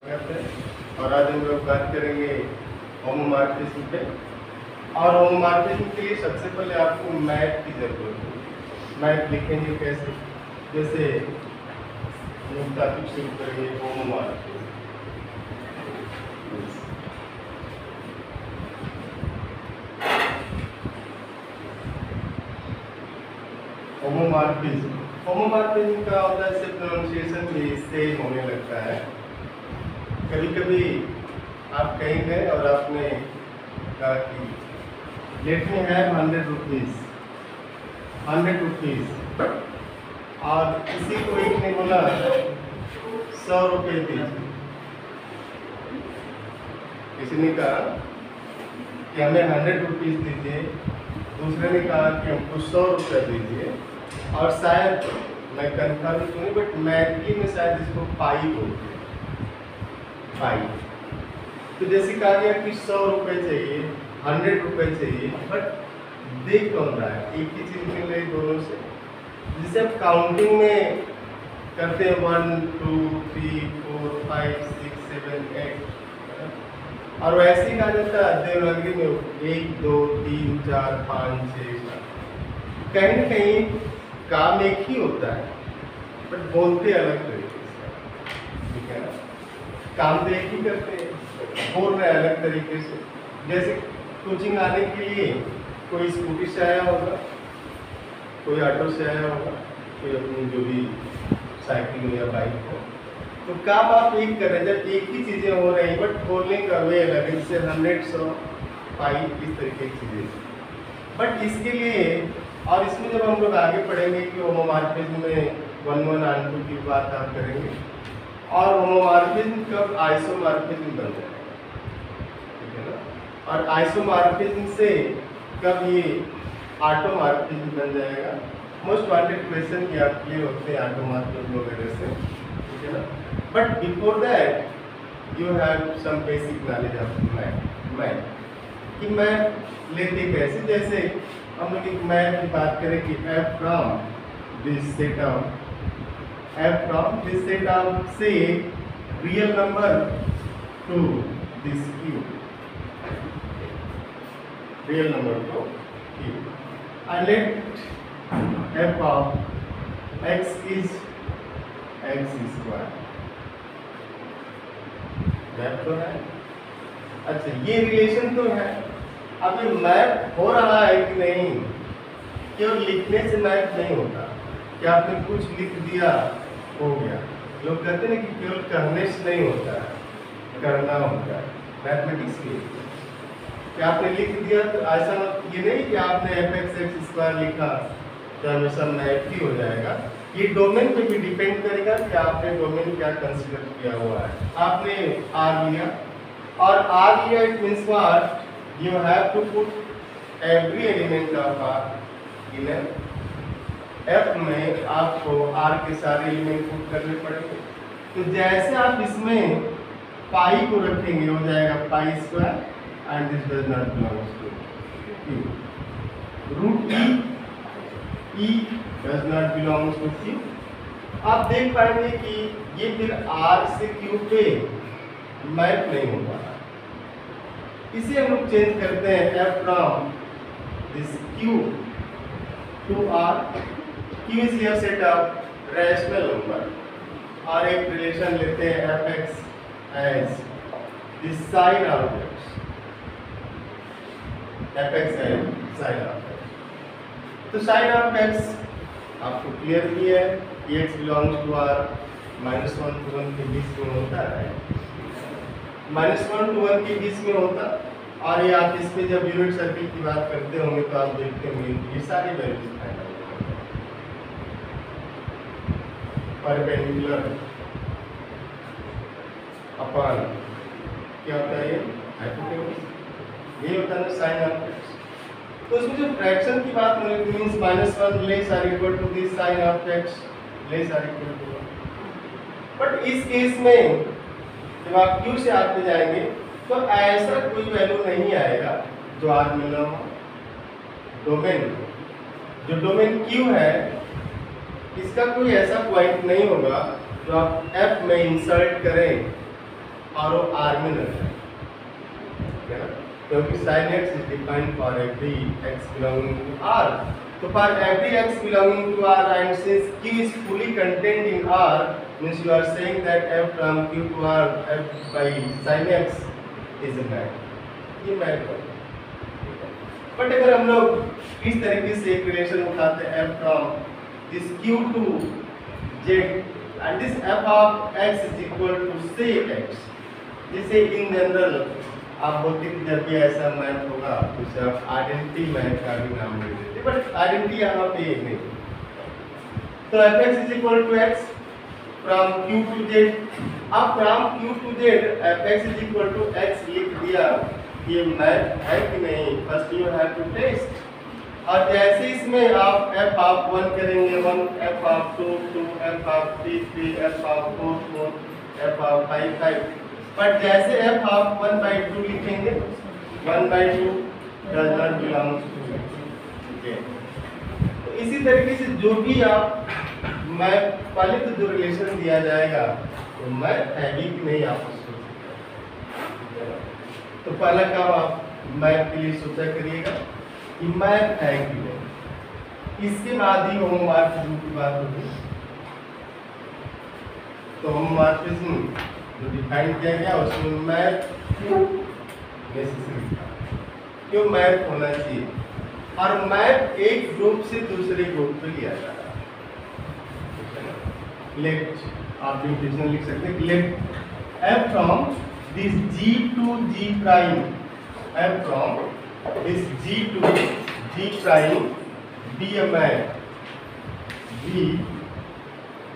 और आज हम लोग बात करेंगे होमोमॉर्फिज्म पे। और होमोमॉर्फिज्म के लिए सबसे पहले आपको मैथ की जरूरत है। मैथ लिखेंगे कैसे? जैसे टॉपिक शुरू करेंगे होमोमॉर्फिज्म। होमोमॉर्फिज्म का होता है, सिर्फ प्रोनाउंसिएशन भी इससे होने लगता है। कभी कभी आप कहीं गए और आपने कहा कि लेट में है 100 रुपीज़ और किसी को एक ने बोला 100 रुपये दीजिए। किसी ने कहा कि हमें 100 रुपीज़ दीजिए, दूसरे ने कहा कि हमको 100 रुपये दीजिए। और शायद मैं कन्फर्म तो नहीं, बट मैथली में शायद इसको पाई बोलते हैं, पाई। तो जैसे कहा गया कि 100 रुपये चाहिए, 100 रुपये चाहिए, बट देख कौन रहा है? एक ही चीज़ मिल रही दोनों से। जिसे आप काउंटिंग में करते हैं 1 2 3 4 5 6 7 8, और वैसे ही कहा जाता है देवनागरी में 1 2 3 4 5 6 7। कहीं ना कहीं काम एक ही होता है, बट बोलते अलग तरीके से, ठीक है ना? काम तो एक ही करते हैं, बोल रहे अलग तरीके से। जैसे कोचिंग आने के लिए कोई स्कूटी से आया होगा, कोई ऑटो से आया होगा, कोई अपनी जो भी साइकिल हो या बाइक हो। तो काम आप एक कर रहे हैं, जब एक ही चीज़ें हो रही, बट बोलने का वे अलग है। जैसे 100 100 पाई, इस तरीके की चीज़ें। बट इसके लिए, और इसमें जब हम लोग आगे पढ़ेंगे कि होमोमॉर्फिज्म में 1 1 और 2 की बात आप करेंगे, और होमोमॉर्फिज्म कब आइसोमॉर्फिज्म बन जाएगा, ठीक है ना? और आइसोमॉर्फिज्म से कब ये ऑटोमॉर्फिज्म बन जाएगा। मोस्ट वांटेड क्वेश्चन की आपके लिए होते हैं ऑटोमॉर्फिज्म वगैरह से, ठीक है ना? But before that you have some basic knowledge of math कि मैथ लेते कैसे। जैसे हम लोग एक मैथ की बात करें कि f from this set of say real number to this cube, real number to cube, and let f of x is x square। Math तो है, अच्छा ये रिलेशन तो है। अब ये मैप हो रहा है कि नहीं? केवल लिखने से मैप नहीं होता कि आपने कुछ लिख दिया हो गया। लोग कहते हैं कि केवल कहने से नहीं होता है, करना होता है। मैथमेटिक्स में कि आपने लिख दिया तो ऐसा ये नहीं कि आपने f(x)² लिखा तो हमेशा मैप ही हो जाएगा। ये डोमेन पे भी डिपेंड करेगा कि आपने डोमेन क्या कंसिडर किया हुआ है। आपने R लिया, और R लिया, it means what? You have to put every element of R in F में आपको R के सारे एलिमेंट पुट करने पड़ेंगे। तो जैसे आप इसमें पाई को रखेंगे, हो जाएगा pi square, and this does not belongs to Q। Root E does not belongs to Q। आप देख पाएंगे कि ये फिर R से Q पे मैप नहीं हो पा रहा। इसे हम लोग चेंज करते हैं f from this Q to R। Q is here set of rational number, और एक रिलेशन लेते हैं fx as the sign of x, fx as sign of x। तो sign of x आपको क्लियर भी है कि x belongs to R, -1 to 1 के बीच में होता है, -1 to 1 के बीच में होता। और ये आप इस पे जब यूनिट सर्किल की बात करते होंगे तो आप देखते होंगे ये सारी वैल्यूज फाइंड आउट होंगे। परपेंडिकुलर अपॉन क्या होता है? ये हाइपोटेन्यूज, ये होता है साइन ऑफ x। तो इसमें जो फ्रैक्शन की बात हो रही मींस -1 लेस और equal to this sine of x less और इक्वल टू 1। बट इस केस में जब आप Q से R पे जाएंगे तो ऐसा कोई वैल्यू नहीं आएगा जो R में ना हो। डोमेन, जो डोमेन Q है, इसका कोई ऐसा पॉइंट नहीं होगा जो आप F में इंसर्ट करें और वो आर में लग रहा है, क्योंकि sin x is defined for every x belonging to r. तो for every x belonging to r and since q is fully contained in r means you are saying that f from q to r f by sin x is a map. ये map है. But अगर हम लोग इस तरीके से एक relation उठाते हैं f from this q to z and this f of x is equal to say x, जैसे इन जनरल आप बोलते कि जब भी ऐसा मैप होगा तो उसे आप आइडेंटिटी मैप का भी नाम दे देते, बट आइडेंटिटी यहाँ पे एक नहीं. तो f x is equal to x from q to z. अब from q to z f x is equal to x लिख दिया, ये मैप है कि नहीं, first you have to test. और जैसे इसमें आप f ऑफ 1 करेंगे 1, f of 2 2, f of 3 3, f of 4 4, f of 5 5, पर जैसे f ऑफ 1/2 लिखेंगे 1/2 does not belong to z. तो इसी तरीके से जो भी आप मैप पहले तो जो रिलेशन दिया जाएगा तो मैप है भी कि नहीं आप उसको. तो पहला काम आप मैप के लिए सोचा करिएगा कि मैप है कि नहीं. इसके बाद ही होमोमॉर्फिज्म की बात होगी. तो होमोमॉर्फिज्म जो डिफाइन किया गया उसमें मैप नेसेसरी था, क्यों मैप होना चाहिए, और मैप एक ग्रुप से दूसरे ग्रुप पे लिया जा रहा है. लेट आप डिफिनेशन लिख सकते हैं, late f from this g to g prime, f from this g to g prime be a map, be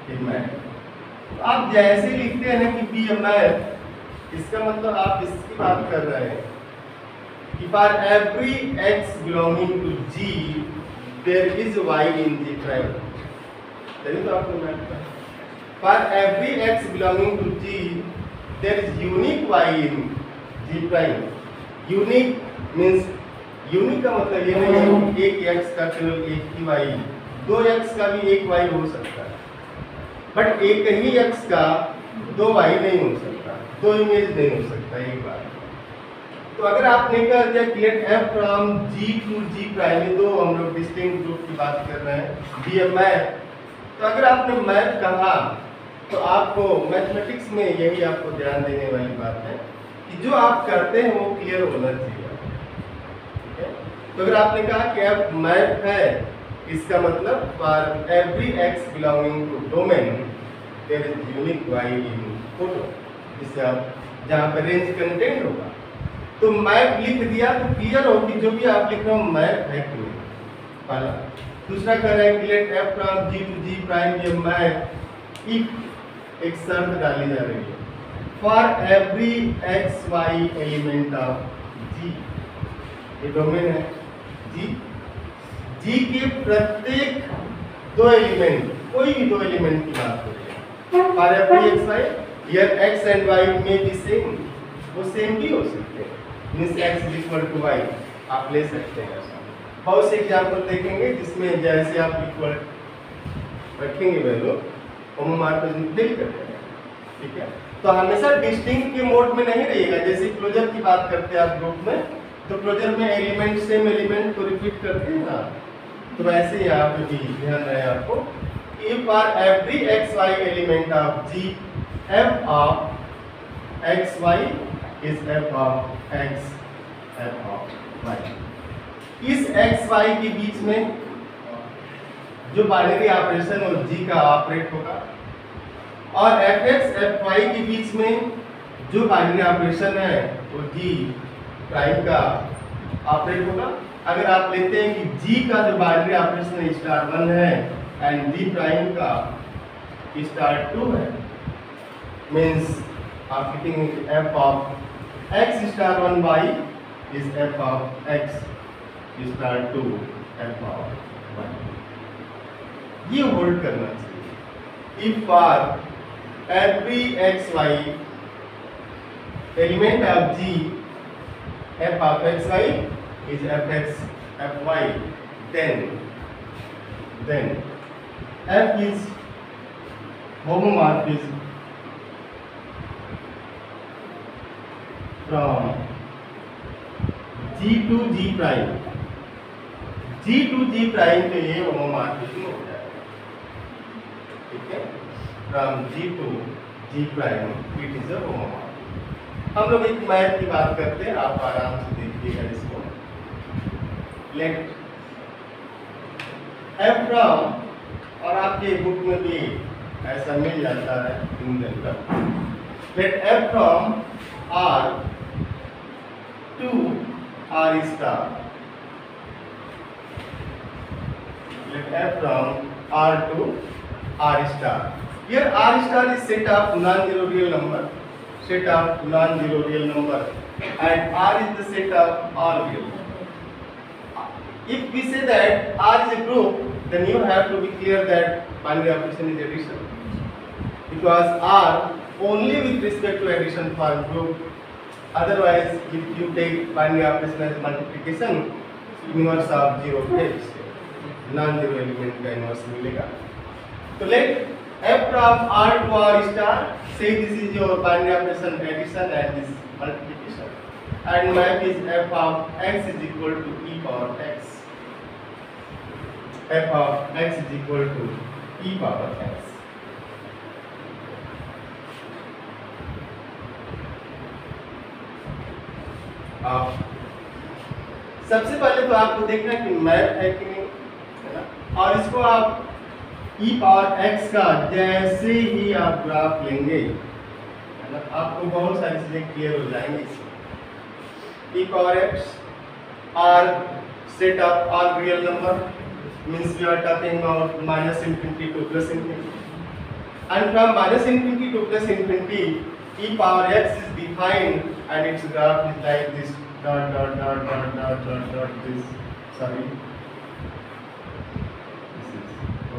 a map. आप जैसे लिखते हैं ना कि be a map, इसका मतलब आप इसकी बात कर रहे हैं कि for every x belonging to g there is y in g prime. तभी तो आपको मैप का for every x belonging to g there is unique y in g prime. Unique means unique का मतलब ये नहीं है कि एक x का केवल एक ही y, दो x का भी एक y हो सकता है, बट एक ही x का दो y नहीं हो सकता, दो इमेज नहीं हो सकता एक बार. तो अगर आपने कह दिया कि let f from g to g prime, दो हम लोग डिस्टिंक्ट ग्रुप की बात कर रहे हैं, बी ए मैप. तो अगर आपने मैप कहा तो आपको मैथमेटिक्स में यही आपको ध्यान देने वाली बात है कि जो आप करते हैं वो क्लियर होना चाहिए. तो अगर आपने कहा कि f मैप है, इसका मतलब for every x belonging to domain there is unique y in फोटो, जिससे आप जहाँ पर रेंज कंटेंट होगा तो मैप लिख दिया तो क्लियर हो कि जो भी आप लिख रहे हो मैप है कि नहीं. पहला. दूसरा कह रहे हैं कि let f from g to g prime ये मैप, इफ एक शर्त डाली जा रही है for every x y element of g, ये डोमेन है जी के प्रत्येक दो एलिमेंट, कोई भी दो एलिमेंट की बात करें for every x y, here x and y में भी सेम, वो सेम भी हो सकते हैं, means x is equal to y आप ले सकते हैं. बहुत से एग्जांपल देखेंगे जिसमें जैसे आप इक्वल रखेंगे वैल्यू होमोमॉर्फिज्म फेल करते हैं. ठीक है, तो हमेशा डिस्टिंक्ट के मोड में नहीं रहिएगा. जैसे क्लोजर की बात करते हैं आप ग्रुप में, तो क्लोजर में एलिमेंट सेम एलिमेंट को रिपीट करते हैं ना, तो वैसे यहाँ पे भी ध्यान रहे आपको, if for every x y element of G f of x y is f of x f of y. इस एक्स वाई के बीच में जो बाइनरी ऑपरेशन और जी का ऑपरेट होगा, और एफ एक्स एफ वाई के बीच में जो बाइनरी ऑपरेशन है वो जी प्राइम का ऑपरेट होगा. अगर आप लेते हैं कि जी का जो बाइनरी ऑपरेशन स्टार 1 है एंड जी प्राइम का स्टार 2 है, मीन्स आप लिखेंगे f of x star 1 y is f of x star 2 f of y. ये होल्ड करना चाहिए. If for every x y element of G f of x y is f x f y, then f is homomorphism from G to G prime, G to G prime के लिए homomorphism हो जाएगा, ठीक है। From G to G prime it is a homomorphism. हम लोग एक math की बात करते हैं, आप आराम से देखिएगा इसको। लेट एफ फ्रॉम, और आपके बुक में भी ऐसा मिल जाता है in general, let f from R to R star, let F from R to R star. Here R star is set of non-zero real number, set of non-zero real number, and R is the set of all real number. If we say that R is a group, then you have to be clear that binary operation is addition, because R only with respect to addition form group. Otherwise, if you take binary operation as multiplication, inverse of 0 takes, non-zero element का inverse मिलेगा। तो let F from R to R star, say this is your binary operation addition and this multiplication, and map is F of x is equal to e power x. F of x is equal to e power x. सबसे पहले तो आपको देखना है कि map है कि नहीं, है ना। और इसको आप e पावर x का जैसे ही आप ग्राफ लेंगे, है ना, आपको बहुत सारी चीजें क्लियर हो जाएंगी इसमें। e power x are set of all real number, means we are talking about minus infinity to plus infinity, and from minus infinity to plus infinity e power x is defined and its graph is like this, dot dot dot dot dot dot dot this, sorry, this is, तो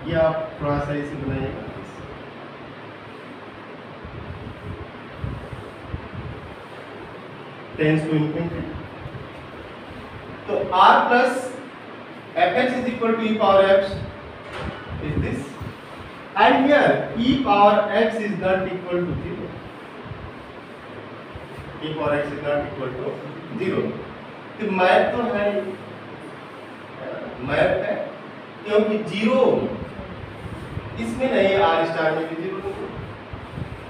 ये आप थोड़ा सा इसे बनाइएगा, tense to infinity. तो r plus fx is equal to e power x is this, and here e power x is not equal to 0, e power x is not equal to 0। तो map तो है, map है, क्योंकि 0 इसमें नहीं, are star में भी 0 नहीं।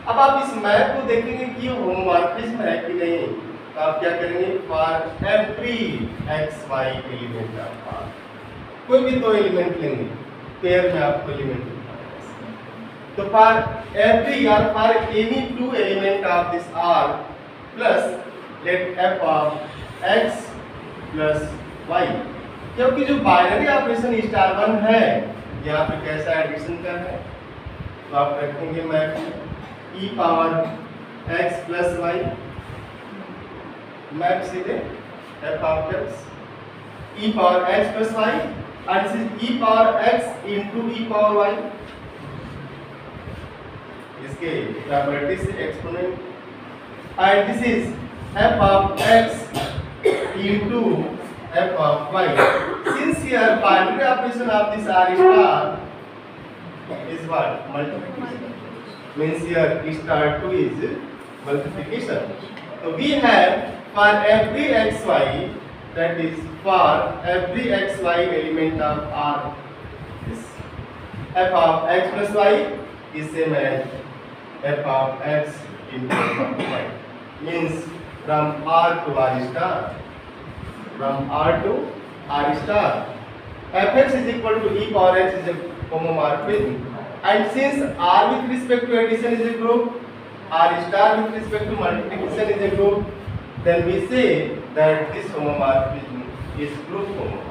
अब आप इस मैप को देखेंगे कि ये होमोमॉर्फिज्म है कि नहीं, तो आप क्या करेंगे, for every x y element of R, कोई भी दो एलिमेंट लेंगे, पेयर में आपको एलिमेंट लिखना है, तो फॉर एवरी और for any two element of this R plus let f of x plus y, क्योंकि जो बाइनरी ऑपरेशन स्टार वन है यहाँ पे कैसा एडिशन का है, तो आप रखेंगे map e power x plus y, map सीधे f of x e power x plus y, and this is e power x into e power y, इसके प्रॉपर्टी से exponent, and this is f of x into f of y. Since here binary operation of this r star is what? Multiplication. Means here star 2 is multiplication. So we have for every xy, that is for every xy element of R, this f of x plus y is same as f of x into f of y. Means from R to R star, from R to R star, fx is equal to e power x is a homomorphism, and since R with respect to addition is a group, R star with respect to multiplication is a group, then we say that this homomorphism is group homomorphism.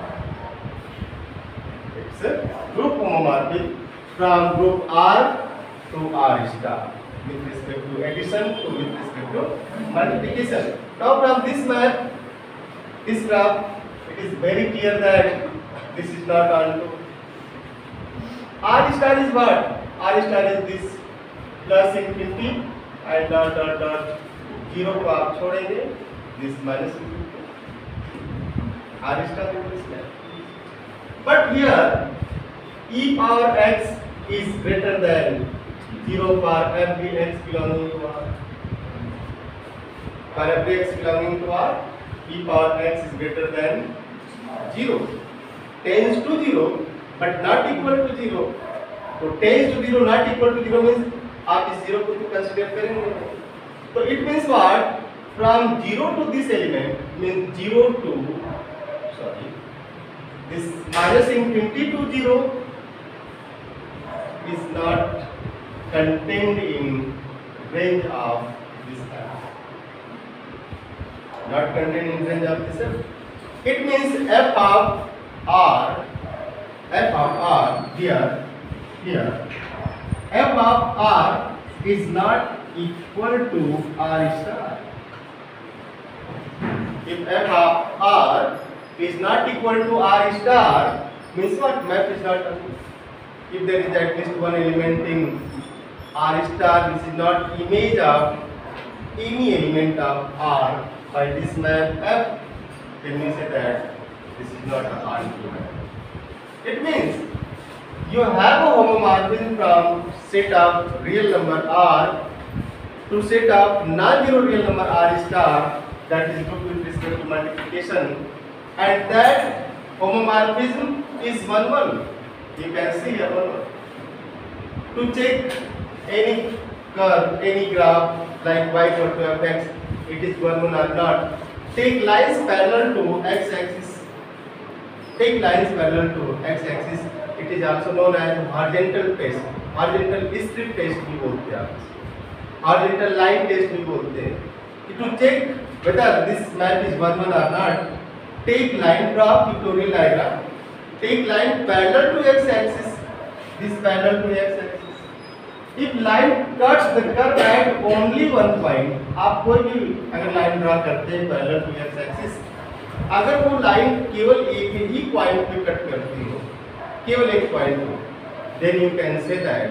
It's a group homomorphism from group R to R star with respect to addition to with respect to multiplication. Now from this map, this graph, it is very clear that this is not onto R star is what? R star is this plus infinity and dot dot dot 0 को आप छोड़ेंगे, this minus infinity, R star is this map. But here e power x is greater than 0 for every x belonging to R. for every x belonging to R, e power x is greater than 0. Tends to 0 but not equal to 0. तो tends to 0 not equal to 0 means आप इस 0 को तो consider करेंगे. तो it means what? From 0 to this element means 0 to this minus infinity to 0 is not contained in range of this f. Not contained in range of this f. It means f of r here f of r is not equal to r star. If f of r is not equal to r star means what? Map is not. If there is at least one element in r star, this is not image of any element of r by this map f, then we say that this is not a r map. It means you have a homomorphism from set of real number r to set of non-zero real number r star, that is grouped with respect to multiplication, and that homomorphism is 1 1. You can see here 1 1. To check any curve, any graph like y equal to fx, it is 1 1 or not. Take lines parallel to x-axis. Take lines parallel to x-axis. It is also known as horizontal test. Horizontal strip test भी बोलते हैं आप. Horizontal line test भी बोलते हैं. To check whether this map is 1 1 or not, take line draw pictorial diagram. Take line parallel to x-axis. This parallel to x-axis. If line cuts the curve at only one point, आप कोई भी अगर line draw करते हैं parallel to x-axis, अगर वो line केवल एक ही पॉइंट पे कट करती हो, केवल एक पॉइंट पे, then you can say that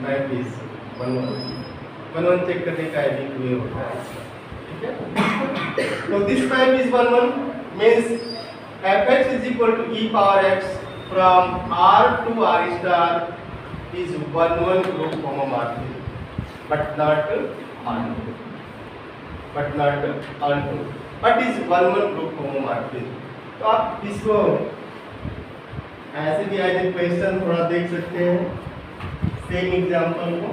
map is 1 1. 1 1 check करने का एक वे होता है. ठीक है? तो this map is 1 1 means fx is equal to e power x from r to r star is 1 1 group homomorphism, but not onto. But not onto. But is 1 1 group homomorphism. तो आप इसको ऐसे भी एज ए क्वेश्चन थोड़ा देख सकते हैं, same example को.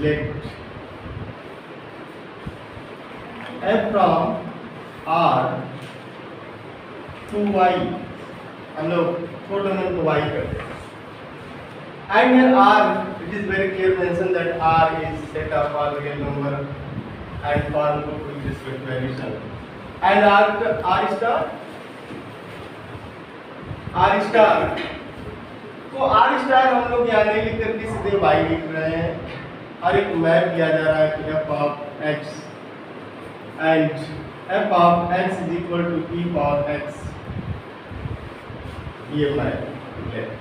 Let f from r to y, हम लोग छोटे में तो y करते हैं. And here r, it is very clear mentioned that r is set of all real number and form group with respect to addition. And r star, तो r star हम लोग यहाँ नहीं लिख करके सीधे y लिख रहे हैं. और एक मैप दिया जा रहा है कि f of x and f of x is equal to e power x. ये map let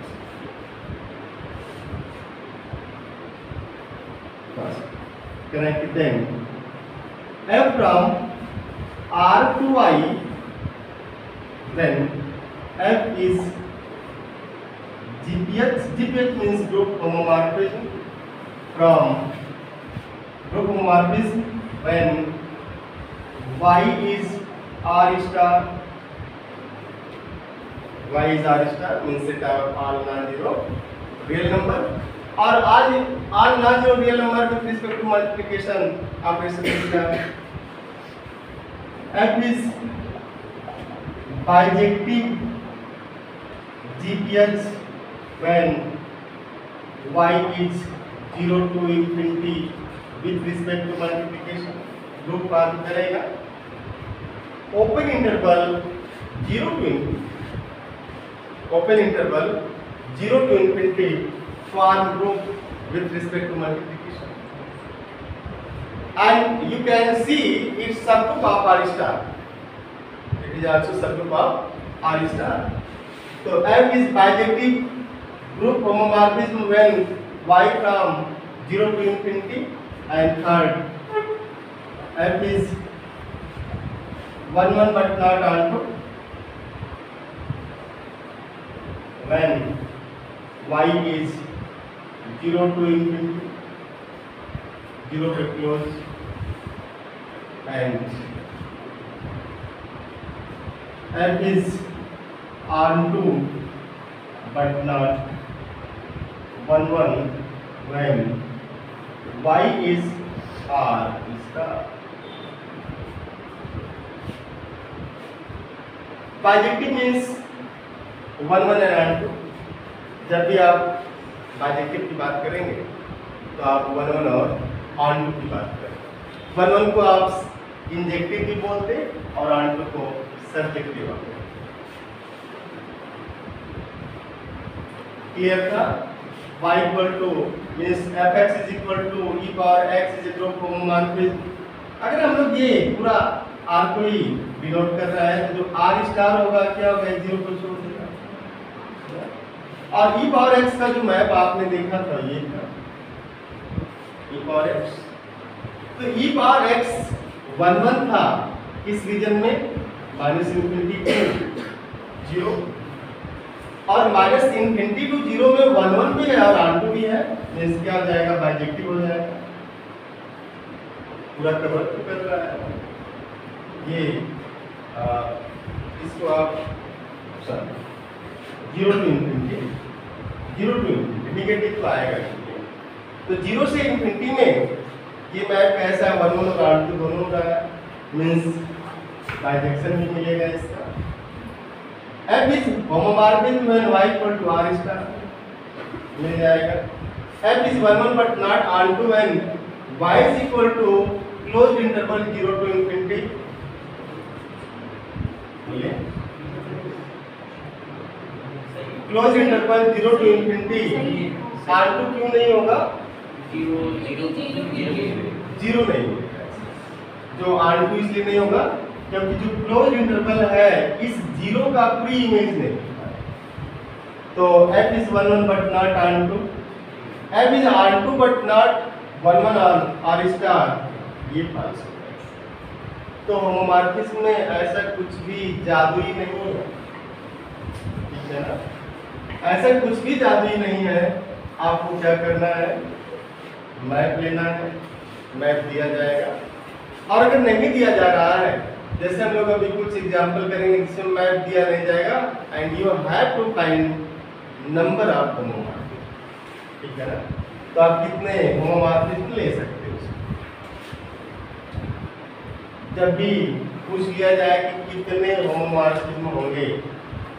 connect them. F from r to y, then f is GPH means group homomorphism. From group homomorphism when y is r star, means set of all non-zero real number, or all non-zero real number with respect to multiplication operation. F is bijective GPH when y is 0 to infinity with respect to multiplication. Group form करेगा. Open interval 0 to infinity. Open interval 0 to infinity form group with respect to multiplication. And you can see its subgroup of r star. It is also subgroup of r star. So F is bijective group homomorphism when y from 0 to infinity, and third f is 1 1 but not onto when y is 0 to infinity, 0 to close, and f is onto but not 1 1 when y is r इसका bijective means 1 1 and 2। जब भी आप bijective की बात करेंगे तो आप 1 1 और ऑन टू की बात करें। 1 1 को आप इंजेक्टिव भी बोलते और ऑन टू को सब्जेक्टिव बोलते। क्लियर था? y equal to means fx is equal to e power x is equal to homomorphism. अगर हम लोग ये पूरा r को ही डिनोट कर रहा है तो जो r स्टार होगा क्या होगा, 0 को छोड़ देगा। और e पावर x का जो मैप आपने देखा था ये था e पावर x, तो e पावर x 1 1 था इस रीजन में -इंफिनिटी टू 0 और -इंफिनिटी टू 0 में 1 1 भी है और r2 भी है, मींस क्या हो जाएगा, बाइजेक्टिव हो जाएगा। पूरा कवर तो कर रहा है ये इसको आप 0 टू इंफिनिटी निगेटिव तो आएगा। तो 0 से इंफिनिटी में ये मैप कैसा है, 1 1 और r2 दोनों का है, मींस बाइजेक्शन भी मिलेगा इसका। f is homomorphism when y equal to r star मिल जाएगा। f is 1 1 but not onto when y is equal to closed interval 0 to infinity। Close interval 0 to infinity r2 क्यों नहीं होगा, 0 नहीं होगा। जो r2 इसलिए नहीं होगा क्योंकि जो क्लोज इंटरवल है इस 0 का प्री इमेज नहीं है। तो f is 1 1 but not onto, f is onto but not 1 1 on r star, ये फाल्स होगा। तो होमोमॉर्फिज्म में ऐसा कुछ भी जादुई नहीं है, ठीक है ना, ऐसा कुछ भी जादुई नहीं है। आपको क्या करना है, मैप लेना है, मैप दिया जाएगा। और अगर नहीं दिया जा रहा है, जैसे हम लोग अभी कुछ एग्जांपल करेंगे जिसमें मैप दिया नहीं जाएगा, and you have to find number of homomorphism, ठीक है ना। तो आप कितने होमोमॉर्फिज्म ले सकते हो। जब भी पूछ लिया जाए कि कितने होमोमॉर्फिज्म होंगे,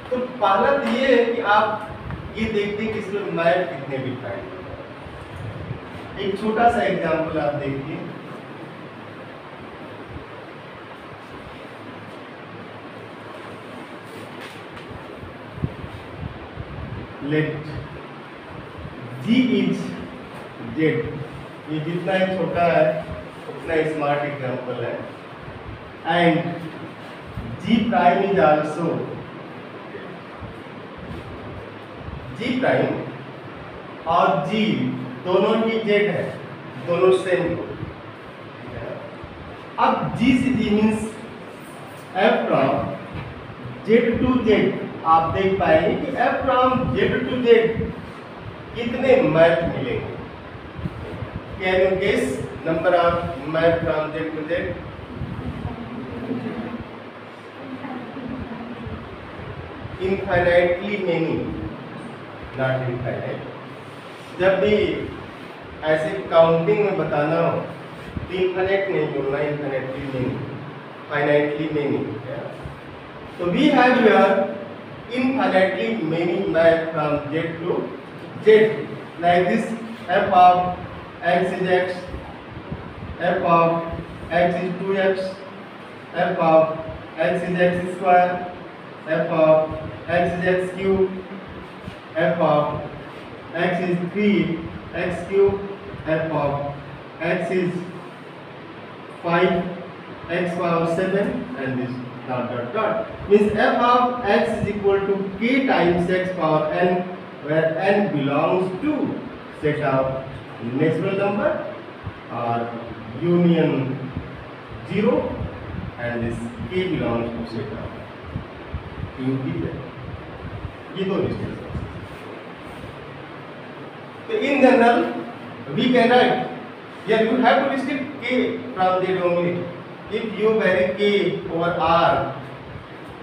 तो पहला तो ये है कि आप ये देखते हैं कि इसमें मैप कितने डिफाइन। एक छोटा सा एग्जांपल आप देखिए, लेट G इज Z। ये जितना ही छोटा है उतना स्मार्ट एग्जांपल है। And G prime is also, G prime और G दोनों ही Z है, दोनों सेम हो। अब G से G means F from Z to Z, आप देख पाएंगे कि F from Z to Z कितने मैप मिलेंगे। Can you guess number of map from Z to Z? Infinitely many, not infinite. जब भी ऐसे काउंटिंग में बताना हो तो इनफाइनाइट नहीं बोलना, इनफाइनाइटली मेनी, फाइनाइटली मेनी। तो we have here infinitely many map from Z to Z, like this: f of x is x, f of x is 2x, f of x is x square, f of x is x cube, f of x is 3x cube, f of x is 5x power 7, and this dot dot dot, means f of x is equal to k times x power n, where n belongs to set of natural number or union 0 and this k belongs to set R integer. ये दो restrictions. So in general we can write here you have to restrict k from Z only. If you vary k over R,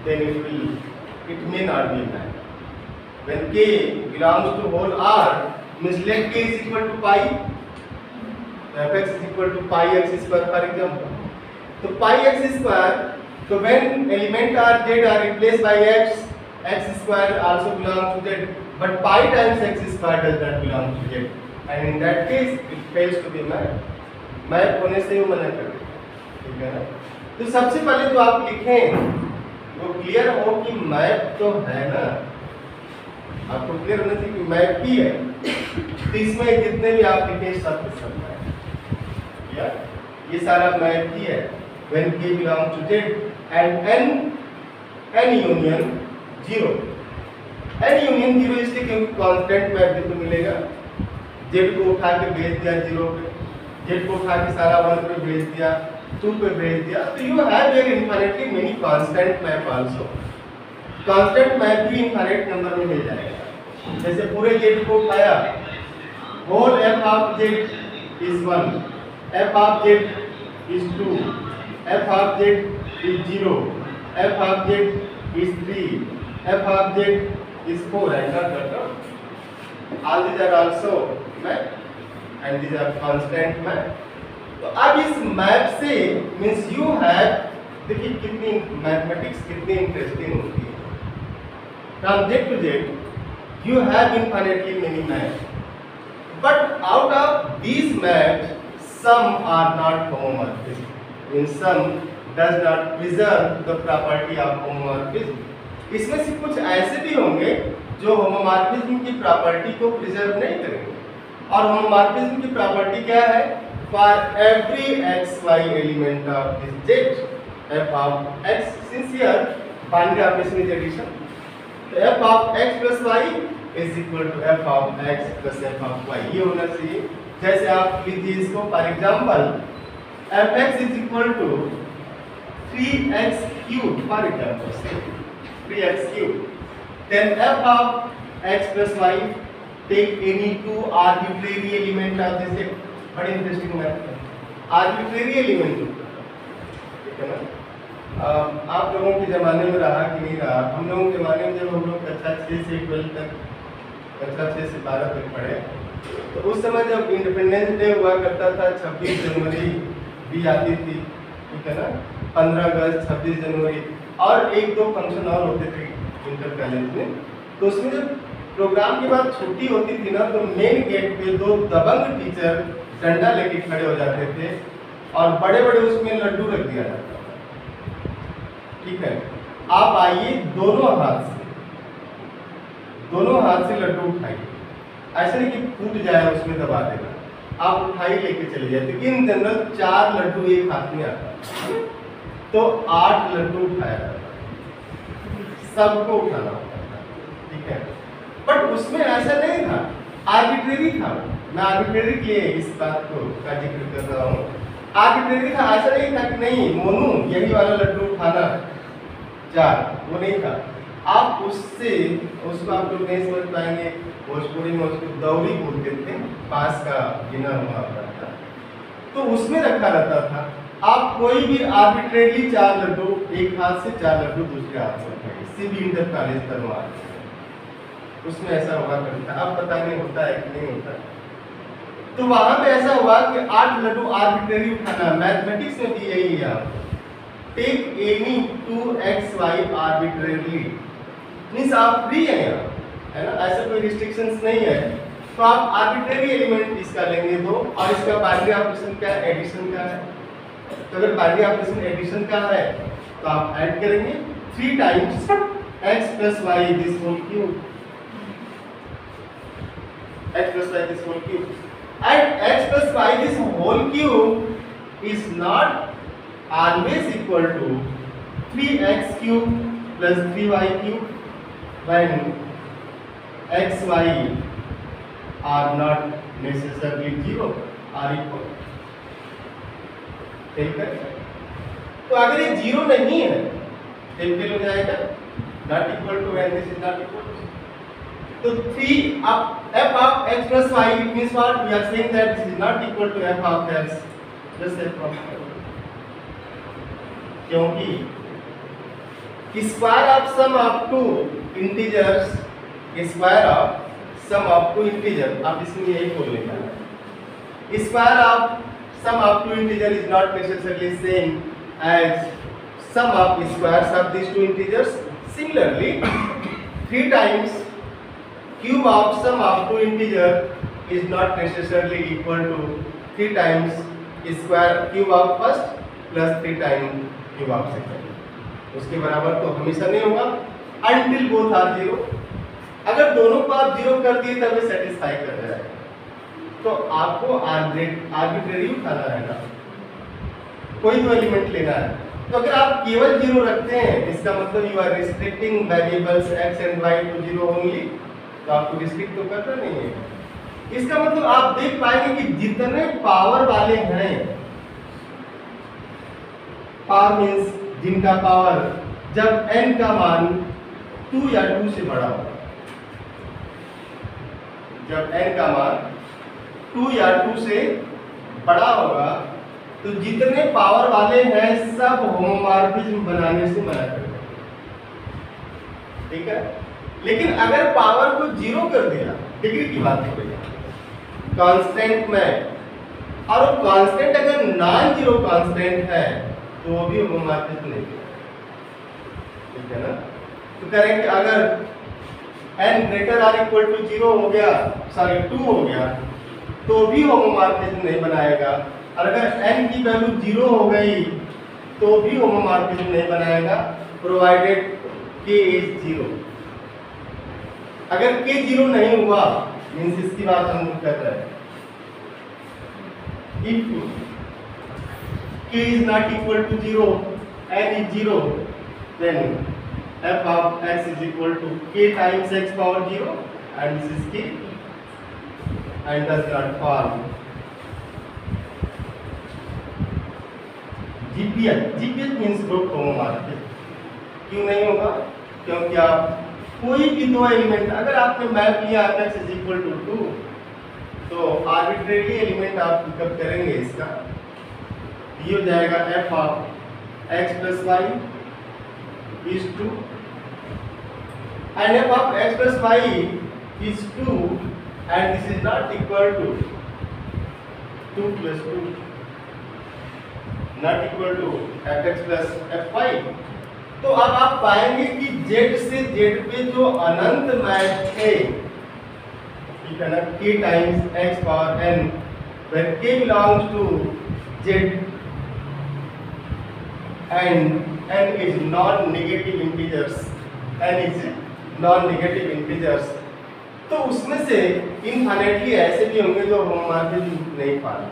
then it may not be map. When k belongs to whole R, means let k is equal to pi, fx is equal to pi x square for example. So pi x square, so when element are z are replaced by x, x square also belongs to z, but pi times x square does not belong to z, and in that case it fails to be map. Map होने से ही मना कर देगा, ठीक है ना। तो सबसे पहले जो आप लिखें वो क्लियर हो कि मैप तो है ना, आपको क्लियर होना चाहिए कि मैप ही है। तो इसमें जितने भी आप लिखें सब मैप, या ये सारा मैप ही है। When k belongs to z and n union 0, n union 0 इसलिए क्योंकि कांस्टेंट मैप भी तो मिलेगा। z को उठा के भेज दिया 0 पे, z को उठा के सारा 1 पे भेज दिया, 2 पे भेज दिया, तो you have here infinitely many constant map also. Constant map भी इनफाइनाइट नंबर में मिल जाएगा। जैसे पूरे z को उठाया, whole f of z is 1, f of z is 2, f of z is 0, f of z is 3, f of z is 4, and not all these are also map and these are constant map. तो अब इस map से means you have, देखिए कितनी mathematics कितनी interesting होती है। From Z to Z, you have infinitely many maps, but out of these maps, some are not homomorphic. Means some does not preserve the property of homomorphism. इसमें से कुछ ऐसे भी होंगे जो होमोमॉर्फिज्म की प्रॉपर्टी को प्रिजर्व नहीं करेंगे। और होमोमॉर्फिज्म की प्रॉपर्टी क्या है? For every x y element of this Z, f of x, since here binary operation is addition, तो f of x plus y is equal to f of x plus f of y, ये होना चाहिए। जैसे आप लीजिए इसको, for example fx is equal to 3x cube, for example 3x cube, then f of x plus y, take any two arbitrary element of this set, बड़ी interesting math है, arbitrary element, ठीक है ना। आप लोगों के ज़माने में रहा कि नहीं रहा, हम लोगों के ज़माने में जब हम लोग कक्षा 6 से 12 तक, कक्षा 6 से 12 तक पढ़े, तो उस समय जब इंडिपेंडेंस डे हुआ करता था, 26 जनवरी भी आती थी, ठीक है ना, 15 अगस्त, 26 जनवरी और एक दो फंक्शन और होते थे इंटर कॉलेज में, तो उसमें जब प्रोग्राम के बाद छुट्टी होती थी ना, तो मेन गेट पे दो दबंग टीचर डंडा लेके खड़े हो जाते थे और बड़े बड़े उसमें लड्डू रख दिया जाता था, ठीक है। आप आइए दोनों हाथ से लड्डू उठाइए, ऐसा नहीं कि फूट जाए उसमें दबा देना, आप उठाई लेके चले जाते। इन जनरल 4 लड्डू एक हाथ में आता, तो 8 लड्डू उठाया जाता, सबको उठाना होता था, ठीक है। बट उसमें ऐसा नहीं था, आर्बिट्रेरी था। मैं आर्बिट्रेरी के लिए इस बात को का जिक्र कर रहा हूँ। आर्बिट्रेरी था, ऐसा नहीं था कि नहीं मोनू यही वाला लड्डू उठाना 4, वो नहीं था। आप उसको आप लोग नहीं समझ पाएंगे, भोजपुरी में उसको दौरी बोलते थे, पास का गिना हुआ था, तो उसमें रखा रहता था। आप कोई भी आर्बिट्रेरली 4 लड्डू, एक हाथ से 4 लड्डू दूसरे हाथ से उठाइए, किसी भी इंटर कॉलेज करवा, उसमें ऐसा हुआ करता है। अब पता नहीं होता है कि नहीं होता। तो वहां पे ऐसा हुआ कि 8 लड्डू आर्बिट्रेरी उठाना, मैथमेटिक्स में भी यही है। Take any 2xy arbitrarily, means आप फ्री हैं यहाँ, है ना, ऐसा कोई रिस्ट्रिक्शंस नहीं है। तो आप आर्बिट्रेरी एलिमेंट इसका लेंगे 2, और इसका बाइनरी ऑपरेशन क्या है? एडिशन का है। तो अगर बाइनरी ऑपरेशन एडिशन का है तो आप ऐड करेंगे 3 times x plus y this whole cube, x plus y this whole cube, and x plus y this whole cube is not always equal to 3x cube plus 3y cube when x y are not necessarily 0 or equal, ठीक है। तो अगर ये zero नहीं है तो fail हो जाएगा, not equal to n, this is not equal to. तो 3 अब f of x plus y, it means what we are saying that this is not equal to f of x, just f of y, क्योंकि square of sum of two integers, square of sum of two integer, आप इसमें यही बोल लेना है, square of sum of two integer is not necessarily same as sum of squares of these two integers. Similarly, 3 times cube of sum of two integer is not necessarily equal to 3 times square cube of first plus 3 times cube of second. उसके बराबर तो हमेशा नहीं होगा until both are zero. अगर दोनों को आप जीरो कर दिए तब ये सेटिस्फाई कर जाएगा, तो आपको आर्बिट्रेरी उठाना है ना, कोई तो एलिमेंट लेना है। तो अगर आप केवल जीरो रखते हैं इसका मतलब you are restricting variables x and y to zero only, तो आपको रिस्ट्रिक्ट तो करना नहीं है। इसका मतलब आप देख पाएंगे कि जितने पावर वाले हैं, पावर मींस जिनका पावर जब n का मान 2 या 2 से बड़ा होगा, जब n का मान 2 या 2 से बड़ा होगा तो जितने पावर वाले हैं सब होमोमॉर्फिज्म बनाने से मना कर देंगे, ठीक है। लेकिन अगर पावर को जीरो कर दिया, डिग्री की बात हो रही है कांस्टेंट में, और वो कांस्टेंट अगर नॉन जीरो कांस्टेंट है तो वो भी होमोमॉर्फिज्म नहीं है, ठीक है ना। तो करें कि अगर n greater or equal to 0 हो गया, सॉरी 2 हो गया, तो भी होमोमॉर्फिज्म नहीं बनाएगा, और अगर n की वैल्यू 0 हो गई तो भी होमोमॉर्फिज्म नहीं बनाएगा, प्रोवाइडेड k इज 0। अगर k 0 नहीं हुआ मींस इसकी बात हम कर रहे हैं, if k is not equal to 0, n is 0, then f of x is equal to k times x power 0, and this is k and does not fall. GPH means group homomorphic। क्यों नहीं होगा? क्योंकि आप कोई भी दो element अगर आपने मैप लिया f x is equal to 2, तो आर्बिट्रेरी एलिमेंट आप पिकअप करेंगे, इसका ये हो जाएगा f of x plus y is 2 and f of x plus y is 2 and this is not equal to 2 plus 2, not equal to fx plus fy। तो अब आप पाएंगे कि z से z पे जो अनंत मैच है, ठीक है ना, k times x power n, where k belongs to z and n is non-negative integers, n is non-negative integers, तो उसमें से इनफाइनाइटली ऐसे भी होंगे जो होमोमॉर्फिज्म नहीं पाते।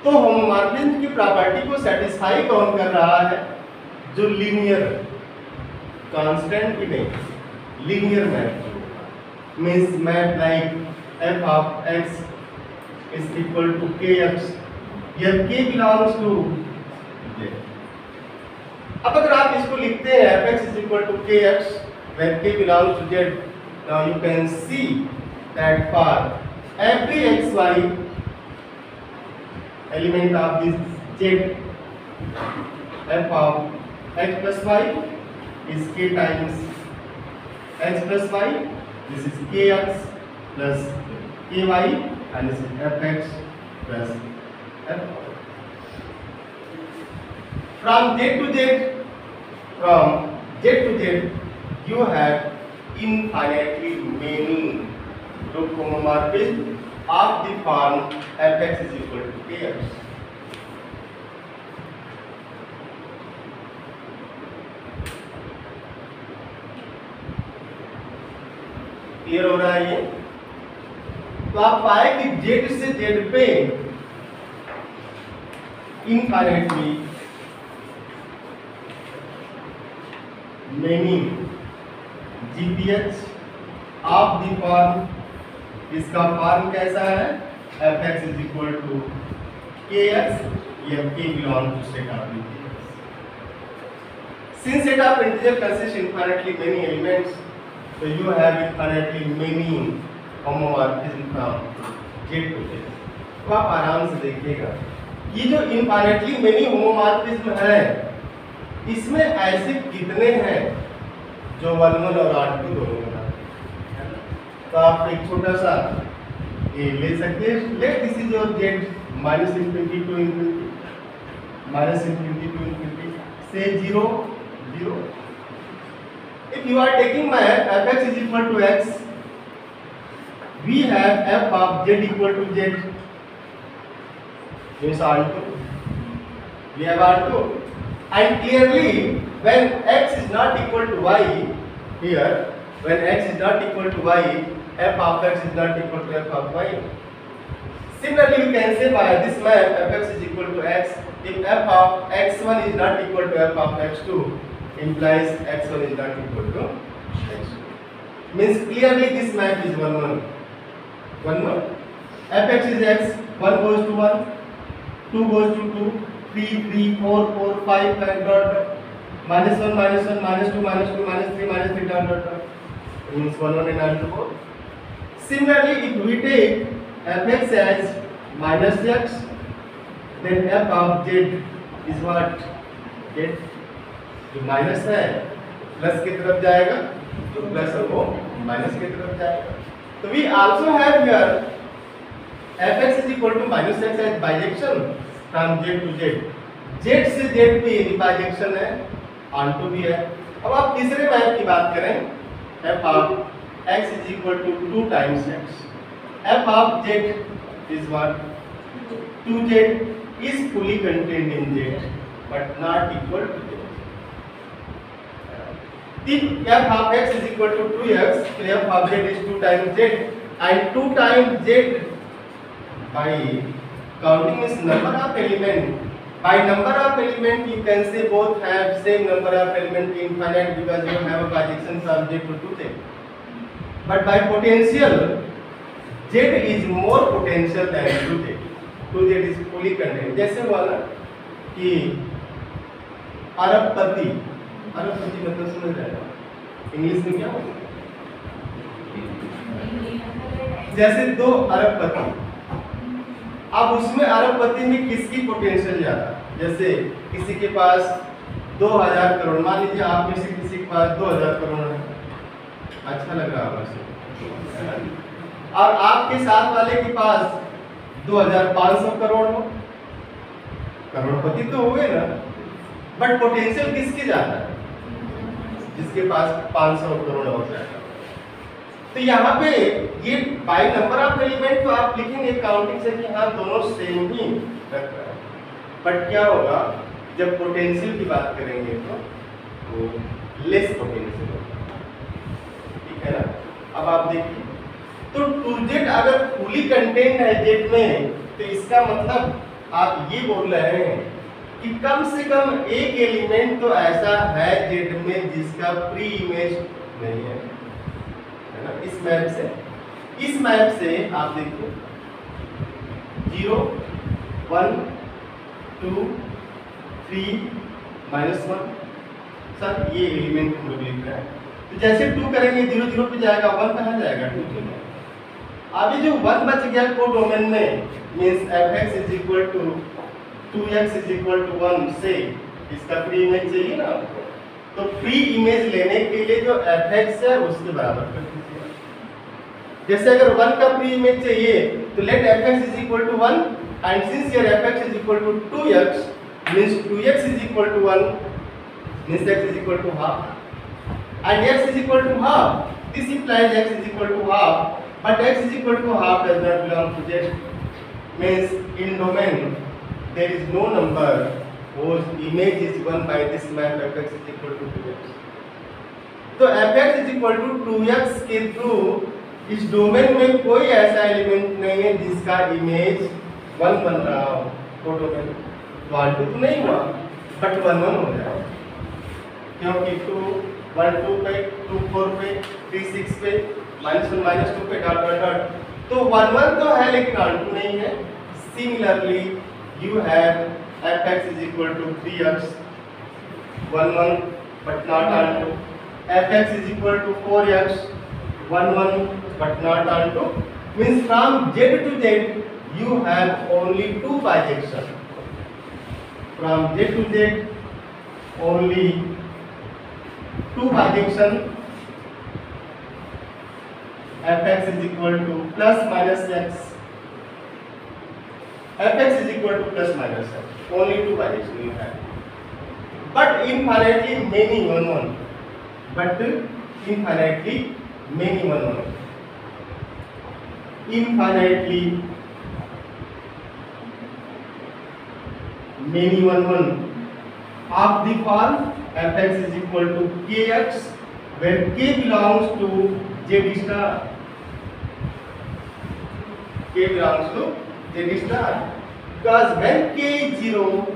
तो होमोमॉर्फिज्म की प्रॉपर्टी को सेटिस्फाई कौन कर रहा है? जो लीनियर, कांस्टेंट की नहीं, linear map, means map like f of x is equal to kx, यह k belongs to z। अब अगर आप इसको लिखते हैं fx is equal to kx where k belongs to z, now you can see that for every xy element of this z, f of x plus y is k times x plus y, this is kx plus ky, and this is fx plus f। From z to z you have infinitely many group homomorphisms of the form fx is equal to kx। Clear हो रहा है ये? तो आप पाए कि z से z पे infinitely many GPH of the form, इसका फॉर्म कैसा है? fx is equal to kx, यह k belong to set of integers। since set of integer consists infinitely many elements, so you have infinitely many homomorphism from Z to Z. तो आप आराम से देखिएगा ये जो infinitely many homomorphism है इसमें ऐसे कितने हैं जो 1 1 और R2 दोनों बनाते हैं। तो आप एक छोटा सा ये ले सकते हैं, let this is your Z minus infinity to infinity minus infinity to infinity से 0 0। If you are taking my fx is equal to x, we have f of z equal to z, means R2. We have R2, and clearly when x is not equal to y, here when x is not equal to y, f of x is not equal to f of y. Similarly, we can say by this map fx is equal to x. If f of x1 is not equal to f of x2, implies x1 is not equal to x2. Means clearly this map is 1 1 1 1. fx is x, 1 goes to 1, 2 goes to 2, 3 3 4 4 5 5 dot minus 1 minus 1 minus 2 minus 2 minus 3 minus 3 dot dot dot. Means 1 1 and R2 4. Similarly, if we take fx as minus x, then f of z is what? Z जो minus है plus की तरफ जाएगा, जो plus है वो minus की तरफ जाएगा। तो we also have here fx is equal to minus x as bijection from z to z, z से z भी बाइजेक्शन है, onto भी है। अब आप तीसरे मैप की बात करें, f of x is equal to 2 times x, f of z is what? 2z is fully contained in z but not equal to z. If f of x is equal to 2x, so f of z is 2 times z, and 2 times z by counting is number of element. By number of element you can say both have same number of element infinite because you have a bijection from z to 2z. But by potential, z is more potential than 2z. 2z is fully contained. जैसे हुआ ना कि अरबपति मतलब समझ रहे हैं English में क्या होगा? जैसे 2 अरबपति, अब उसमें अरबपति में किसकी पोटेंशियल ज्यादा? जैसे किसी के पास 2000 करोड़, मान लीजिए आप में से किसी के पास 2000 करोड़ है, अच्छा लग रहा है, और आपके साथ वाले के पास 2500 करोड़ हो, करोड़पति तो हुए ना, बट पोटेंशियल किसकी ज्यादा है? जिसके पास 500 करोड़ हो जाएगा। तो यहाँ पे ये बाय नंबर ऑफ एलिमेंट तो आप लिखेंगे काउंटिंग से कि हाँ दोनों सेम ही रख रहा है, बट क्या होगा जब पोटेंशियल की बात करेंगे तो लेस पोटेंशियल होगा, ठीक है ना। अब आप देखिए तो 2z अगर फुली कंटेंट है z में, तो इसका मतलब आप ये बोल रहे हैं कि कम से कम एक एलिमेंट तो ऐसा है z में जिसका प्री इमेज नहीं है ना। इस मैप से आप देखो 0 1 2 3 -1, सर ये एलिमेंट हम लोग लिख रहे हैं। तो जैसे 2 करेंगे 0 0 पे जाएगा, 1 कहाँ जाएगा? 2 पे। अभी जो 1 बच गया को डोमेन में, means fx is equal to 2x is equal to 1 से इसका प्री इमेज चाहिए ना, तो प्री इमेज लेने के लिए जो fx है उसके बराबर कर दीजिए। जैसे अगर 1 का प्री इमेज चाहिए तो let fx is equal to 1 and since your fx is equal to 2x means 2x is equal to 1 means x is equal to half and x is equal to half, this implies x is equal to half, but x is equal to half does not belong to z, means in domain there is no number whose image is given by this map fx is equal to 2x। तो fx is equal to 2x के through इस domain में कोई ऐसा element नहीं है जिसका image 1 बन रहा हो, तो डोमेन 1 2 तो नहीं हुआ बट 1 1 हो जाएगा, क्योंकि 2 1 2 पे 2 4 पे 3 6 पे -1 -2 पे डॉट डॉट डॉट, तो 1 1 तो है लेकिन 2 नहीं है। Similarly you have fx is equal to 3x 1 1 but not onto. Fx is equal to 4x 1 1 but not onto. Means from z to z you have only two bijection. From z to z only two bijection. Fx is equal to plus minus x. Fx is equal to plus minus x. Only two bijection you have. But infinitely many 1 1. But infinitely many 1 1. Infinitely many 1 1 of the form fx is equal to kx, where k belongs to z star. K belongs to z star, because when k is 0,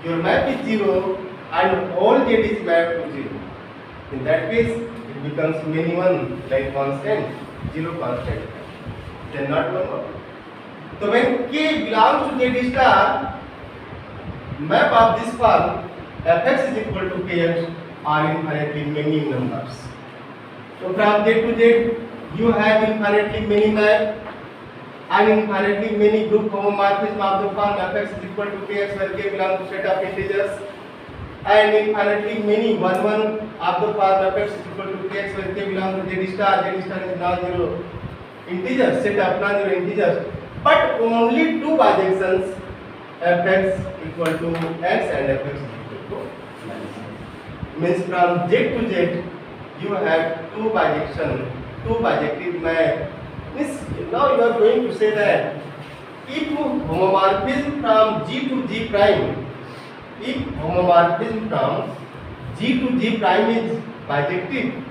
your map is 0 and all z is mapped to 0. In that case, it becomes many 1 like constant, 0 constant. Then not 1 1. So when k belongs to z star, map of this form fx is equal to kx are infinitely many numbers. So from z to z you have infinitely many map and infinitely many group homomorphism of the form fx is equal to kx, where k belongs to set of integers, and infinitely many 1 1 of the form fx is equal to kx, where k belongs to z star is non-zero integers, set of non-zero integers, but only two bijections fx equal to x and fx equal to minus x. Means from z to z you have two bijection, two bijective map. Means now you are going to say that if homomorphism from g to g prime, if homomorphism from g to g prime is bijective,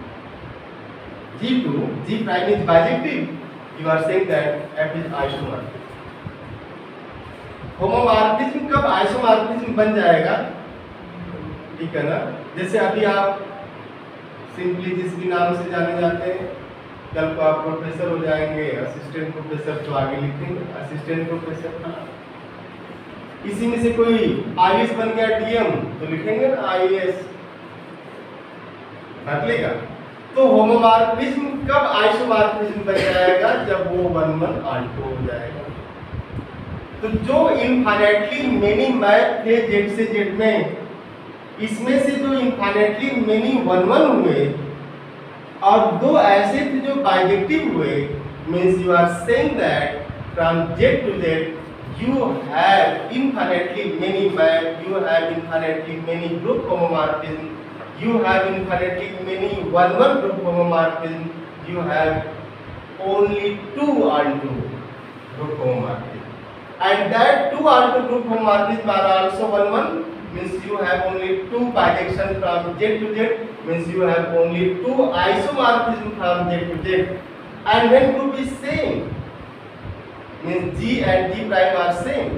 g to g prime is bijective, you are saying that f is isomorphic. Homomorphism कब isomorphism बन जाएगा, ठीक है ना? जैसे अभी आप simply जिस भी नाम से जाने जाते हैं, कल को आप प्रोफेसर हो जाएंगे, असिस्टेंट प्रोफेसर तो आगे लिखेंगे असिस्टेंट प्रोफेसर था। इसी में से कोई आईएएस बन गया डीएम तो लिखेंगे ना आईएएस, बदलेगा। तो होमोमॉर्फिज्म कब आइसोमॉर्फिज्म बन जाएगा, जब वो 1 1 ऑल्टो हो जाएगा। तो जो इनफाइनाइटली मेनी मैप थे जेड से जेड में, इसमें से जो इनफाइनाइटली मेनी 1 1 हुए और दो ऐसे थे जो बाइजेक्टिव हुए, means you are saying that from Z to Z you have infinitely many map, you have infinitely many group homomorphism, you have infinitely many 1 1 group homomorphism, you have only 2 onto group homomorphism, and that 2 onto group homomorphism are also 1 1, means you have only 2 bijection from z to z, means you have only 2 isomorphism from z to z, and when group is same means g and g prime are same.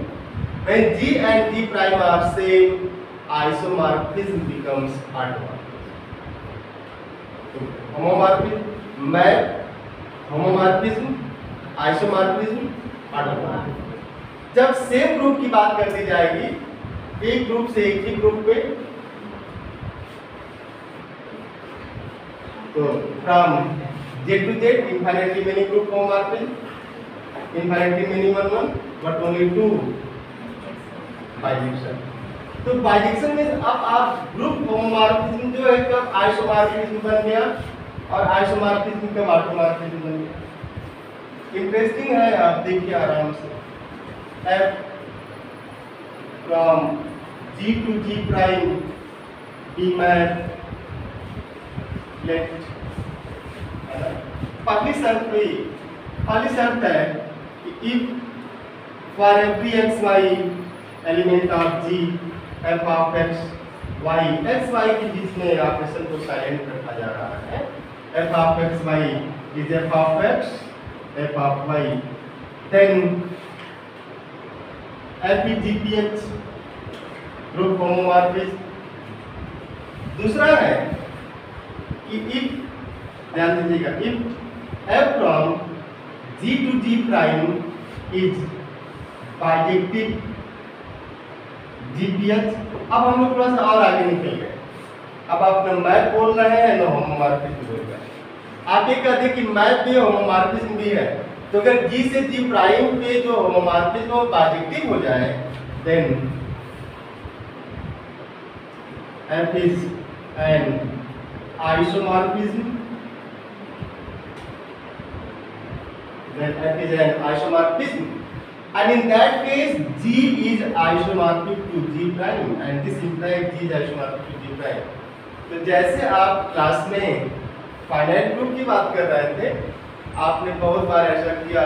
When g and g prime are same, isomorphism becomes automorphism. Homomorphism, map, homomorphism, isomorphism, automorphism. जब same group की बात कर दी जाएगी, एक group से एक ही group पे, तो from Z to Z infinitely many group homomorphism, infinitely many 1 1, but only 2 bijection. तो बाइजेक्शन में अब आप ग्रुप होमोमॉर्फिज्म जो है कब आइसोमॉर्फिज्म बन गया और आइसोमॉर्फिज्म कब ऑटोमॉर्फिज्म बन गया। इंटरेस्टिंग है, आप देखिए आराम से। f from g to g prime b map let, पहली शर्त है कि if for every x y element of g f of x y, x y के बीच में ऑपरेशन को साइलेंट रखा जा रहा है, f of x y is f of x, f of y, then f is gph group homomorphism. दूसरा है कि इफ, ध्यान दीजिएगा, if f from g to g prime is bijective gph। अब हम लोग थोड़ा सा और आगे निकल गए, अब आप न मैप बोल रहे हैं न होमोमॉर्फिज्म बोल रहे हैं। आप ये कहते हैं कि मैप भी होमोमॉर्फिज्म भी है, तो अगर G से G प्राइम पे जो होमोमॉर्फिज्म वो पॉजिटिव हो जाए then F is an isomorphism. Then F is an isomorphism, and in that case G is isomorphic to G prime, and this implies G is isomorphic to G prime. तो जैसे आप class में finite group की बात कर रहे थे, आपने बहुत बार ऐसा किया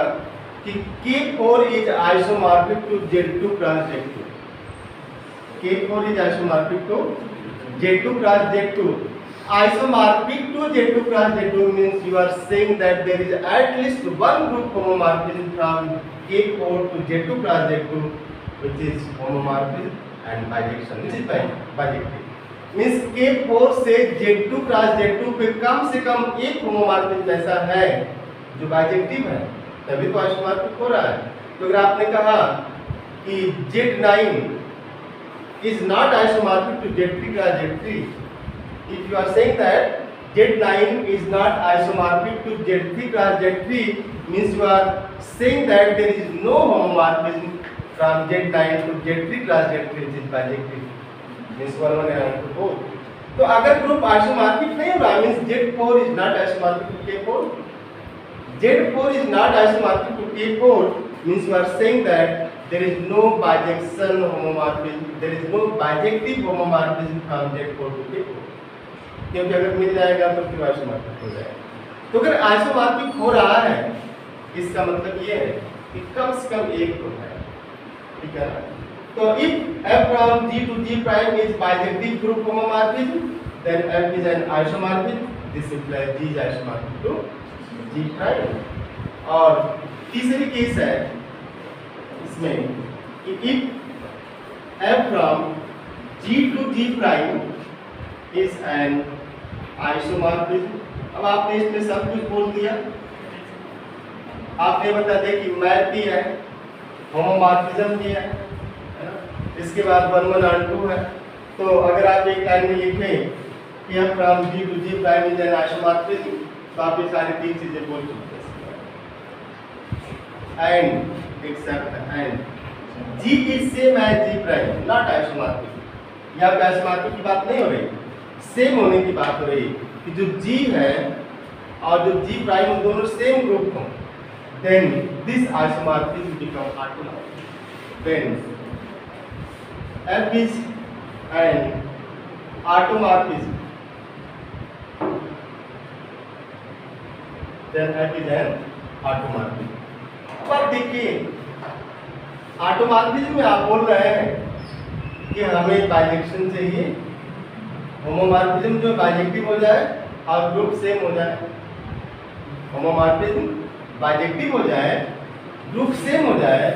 कि K4 is isomorphic to Z2 cross Z2. K4 is isomorphic to Z2 cross Z2. Isomorphic to Z2 cross Z2 means you are saying that there is at least one group homomorphism from K4 to Z2 cross Z2, which is homomorphism and bijection. This is bijective. Means K4 से Z2 cross Z2 पे कम से कम एक homomorphism ऐसा है जो bijective है, तभी तो आइसोमॉर्फिक हो रहा है। तो अगर आपने कहा कि Z9 is not isomorphic to Z3 cross Z3, if you are saying that Z9 is not isomorphic to Z3 cross Z3, means you are saying that there is no homomorphism from Z9 to Z3 cross Z3, which is bijective. Means 1 1 and 2 4. तो अगर group isomorphic नहीं हो रहा, means Z4 is not isomorphic to K4. Z4 is not isomorphic to K4, means you are saying that there is no bijection homomorphism, there is no bijective homomorphism from Z4 to K4. क्योंकि अगर मिल जाएगा तो फिर isomorphic हो जाएगा। तो अगर isomorphic हो रहा है, इसका मतलब ये है कि कम से कम एक तो है, ठीक है ना? तो if F from G to G prime is bijective group homomorphism, then F is an isomorphism. This implies G is isomorphic to G prime. और तीसरी केस है इसमें कि if F from G to G prime is an isomorphism. अब आपने इसमें सब कुछ बोल दिया, आपने बता दिया कि मैप भी है, होमोमॉर्फिज्म भी है, इसके बाद 1 1 and 2 है। तो अगर आप एक लाइन में लिखें कि F from G to G prime is an isomorphism, तो आप ये सारी तीन चीजें बोल चुके हैं। And except and G is same as G prime, not isomorphic. यहाँ पे आइसोमॉर्फिक की बात नहीं हो रही, सेम होने की बात हो रही कि जो G है और जो G प्राइम दोनों सेम ग्रुप हों, then this isomorphism become automorphic. Then F is an automorphism. Then F is an automorphism. अब आप देखिए, ऑटोमॉर्फिज्म में आप बोल रहे हैं कि हमें बाइजेक्शन चाहिए, होमोमॉर्फिज्म जो बाइजेक्टिव हो जाए और ग्रुप सेम हो जाए। होमोमॉर्फिज्म बाइजेक्टिव हो जाए, ग्रुप सेम हो जाए,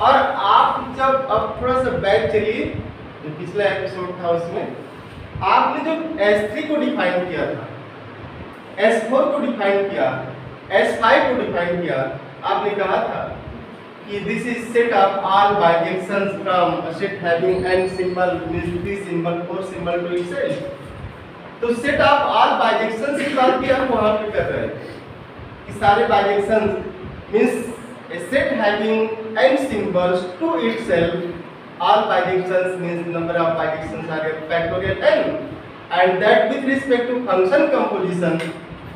और आप जब अब थोड़ा सा बैक चलिए, जो पिछला एपिसोड था उसमें आपने जो S3 को डिफाइन किया था, S4 को डिफाइन किया, S5 को डिफाइन किया, आपने कहा था कि this is set of all bijections from a set having n symbol means 3 symbol 4 symbol to itself. तो सेट ऑफ ऑल बाइजेक्शंस की बात भी हम वहां पे कर रहे हैं कि सारे बाइजेक्शंस means a set having n symbols to itself, all bijections means number of bijections are factorial n, and that with respect to function composition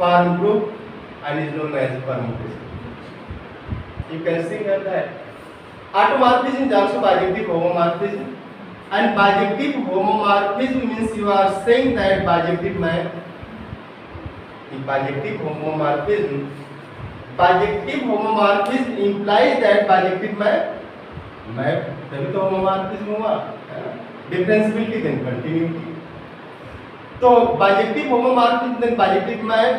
form group and is known as permutation. You can see here that automorphism is also bijective homomorphism, and bijective homomorphism means you are saying that bijective map, the bijective homomorphism implies that bijective map तभी तो homomorphism हुआ, differentiability then continuity. तो bijective homomorphism then bijective map,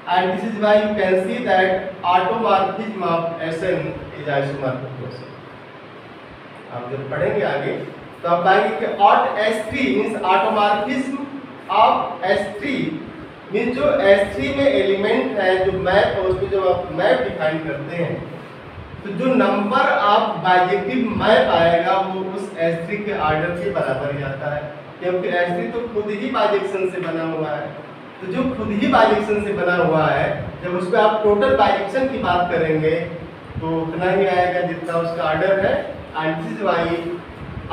and this is why you can see that automorphism of Sn is isomorphic to Sn. आप जब पढ़ेंगे आगे तो आप पाएंगे कि aut S3 means automorphism of S3 means जो S3 में एलिमेंट है जो मैप है उसमें जब आप मैप डिफाइन करते हैं तो जो नंबर आप बाइजेक्टिव मैप आएगा वो उस S3 के ऑर्डर के बराबर ही आता है। क्योंकि H3 तो खुद ही बाइजेक्शन से बना हुआ है। तो जो खुद ही बाइजेक्शन से बना हुआ है, जब उस पर आप टोटल बाइजेक्शन की बात करेंगे तो उतना ही आएगा जितना उसका ऑर्डर है। And this is why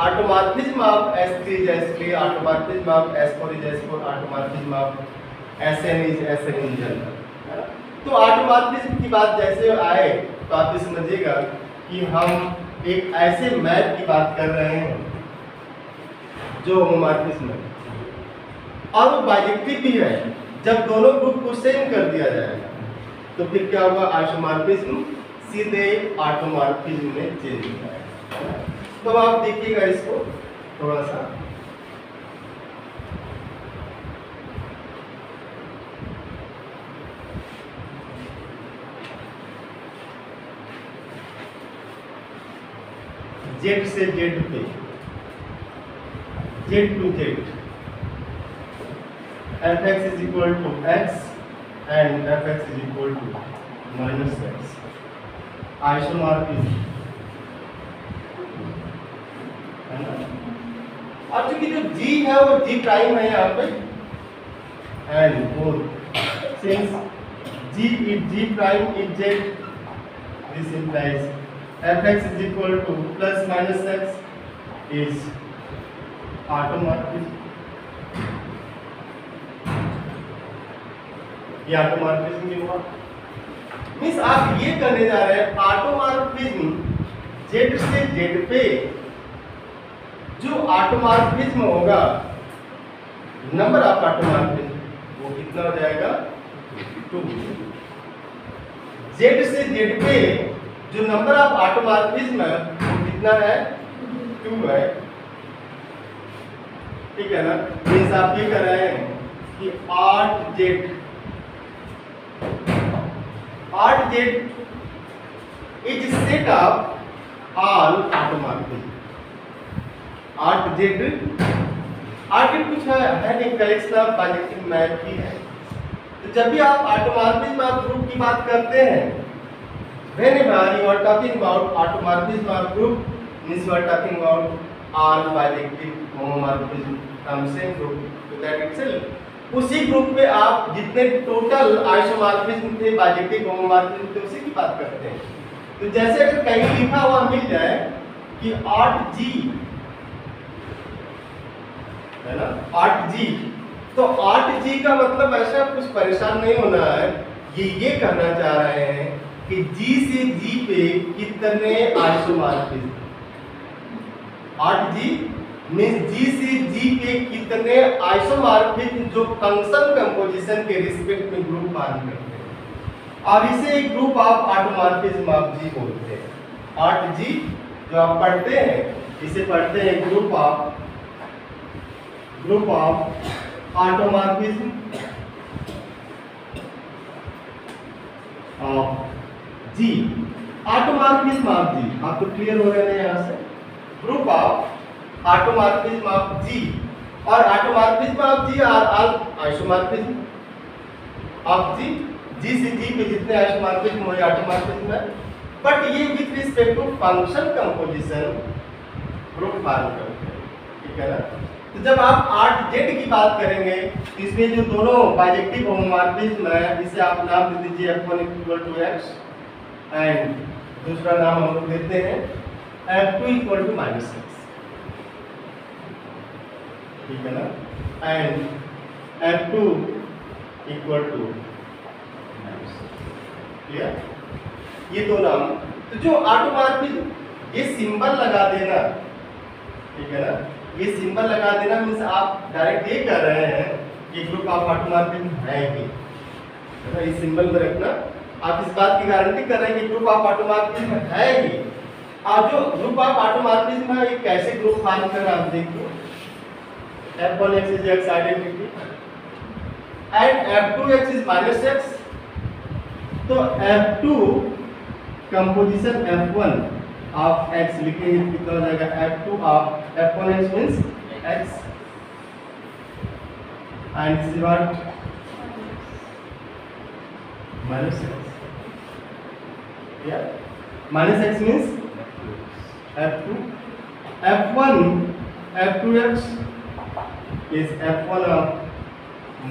automorphism of S3 is S3, automorphism of S4 is S4, automorphism of SN is SN in general. तो ऑटोमॉर्फिज्म की बात जैसे आए तो आप ये समझिएगा कि हम एक ऐसे मैप की बात कर रहे हैं जो होमोमॉर्फिज्म है और वो बाइजेक्टिव भी है। जब दोनों ग्रुप को सेम कर दिया जाएगा तो फिर क्या होगा, आइसोमॉर्फिज्म सीधे ऑटोमॉर्फिज्म में चेंज हो जाएगा। तो आप देखिएगा इसको थोड़ा सा, जेड से जेड पे, Z to Z, f x is equal to x and f x is equal to minus x, isomorphism है ना। और चूंकि जो जी है वो जी प्राइम है यहाँ पे, and for since G is G prime is Z, this implies fx is equal to plus minus x is automorphism। ये ऑटोमॉर्फिज्म नहीं हुआ। मींस आप ये करने जा रहे हैं ऑटोमॉर्फिज्म जेड से जेड पे जो ऑटोमॉर्फिज्म होगा, नंबर ऑफ ऑटोमॉर्फिज्म वो कितना हो जाएगा, 2। जेड से जेड पे जो नंबर ऑफ ऑटोमॉर्फिज्म है वो कितना है, 2 है। ठीक है ना। मींस आप ये कर रहे हैं कि 8Z is set of all automorphism. 8Z कुछ है नहीं, कलेक्शन ऑफ बाइजेक्टिव मैप की है। तो जब भी आप ऑटोमॉर्फिज्म ऑफ ग्रुप की बात करते हैं, whenever you are talking about automorphism of group, means you are talking about all bijective homomorphism from same group to that itself। उसी ग्रुप में आप जितने टोटल आइसोमॉर्फिज्म थे, बाइजेक्टिव होमोमॉर्फिज्म थे, उसी की बात करते हैं। तो जैसे अगर कहीं लिखा हुआ मिल जाए कि 8G है ना, 8G, तो 8G का मतलब ऐसा कुछ परेशान नहीं होना है। ये कहना चाह रहे हैं कि G से G पे कितने आइसोमॉर्फिज्म, 8G मींस G से G पे कितने आइसोमॉर्फिज्म जो फंक्शन कंपोजिशन के रिस्पेक्ट में ग्रुप फॉर्म करते हैं, और इसे एक group of automorphism of G बोलते हैं। 8G जो आप पढ़ते हैं इसे पढ़ते हैं group of automorphism of G, automorphism of G। आप तो क्लियर हो रहे हैं यहाँ से, group of automorphism of G, और automorphism of G are all isomorphism of G। G से G पे जितने आइसोमॉर्फिज्म वही ऑटोमॉर्फिज्म है, बट ये with respect to function composition group form करते हैं। ठीक है ना। तो जब आप 8Z की बात करेंगे तो इसमें जो दोनों बाइजेक्टिव होमोमॉर्फिज्म है, इसे आप नाम दे दीजिए F1 = x एंड दूसरा नाम हम लोग देते हैं F2 = -x। ठीक है ना। एंड F2 = क्लियर, ये दो नाम। तो जो ऑटोमॉर्फिज्म, ये सिंबल लगा देना, ठीक है ना, ये सिंबल लगा देना मींस आप डायरेक्ट ये कह रहे हैं कि ग्रुप ऑफ ऑटोमॉर्फिज्म है ही, है ना। इस सिंबल में रखना आप इस बात की गारंटी कर रहे हैं कि ग्रुप ऑफ ऑटोमॉर्फिज्म है ही। और जो ग्रुप ऑफ ऑटोमॉर्फिज्म है ये कैसे ग्रुप फॉर्म कर रहा है आप देखो, F1x is x identity and F2x is -x। तो F2 composition F1 of x लिखेंगे कितना हो जाएगा, F2 of F1x means x and this is what -x। -x means F2 F1 F2x is f1 of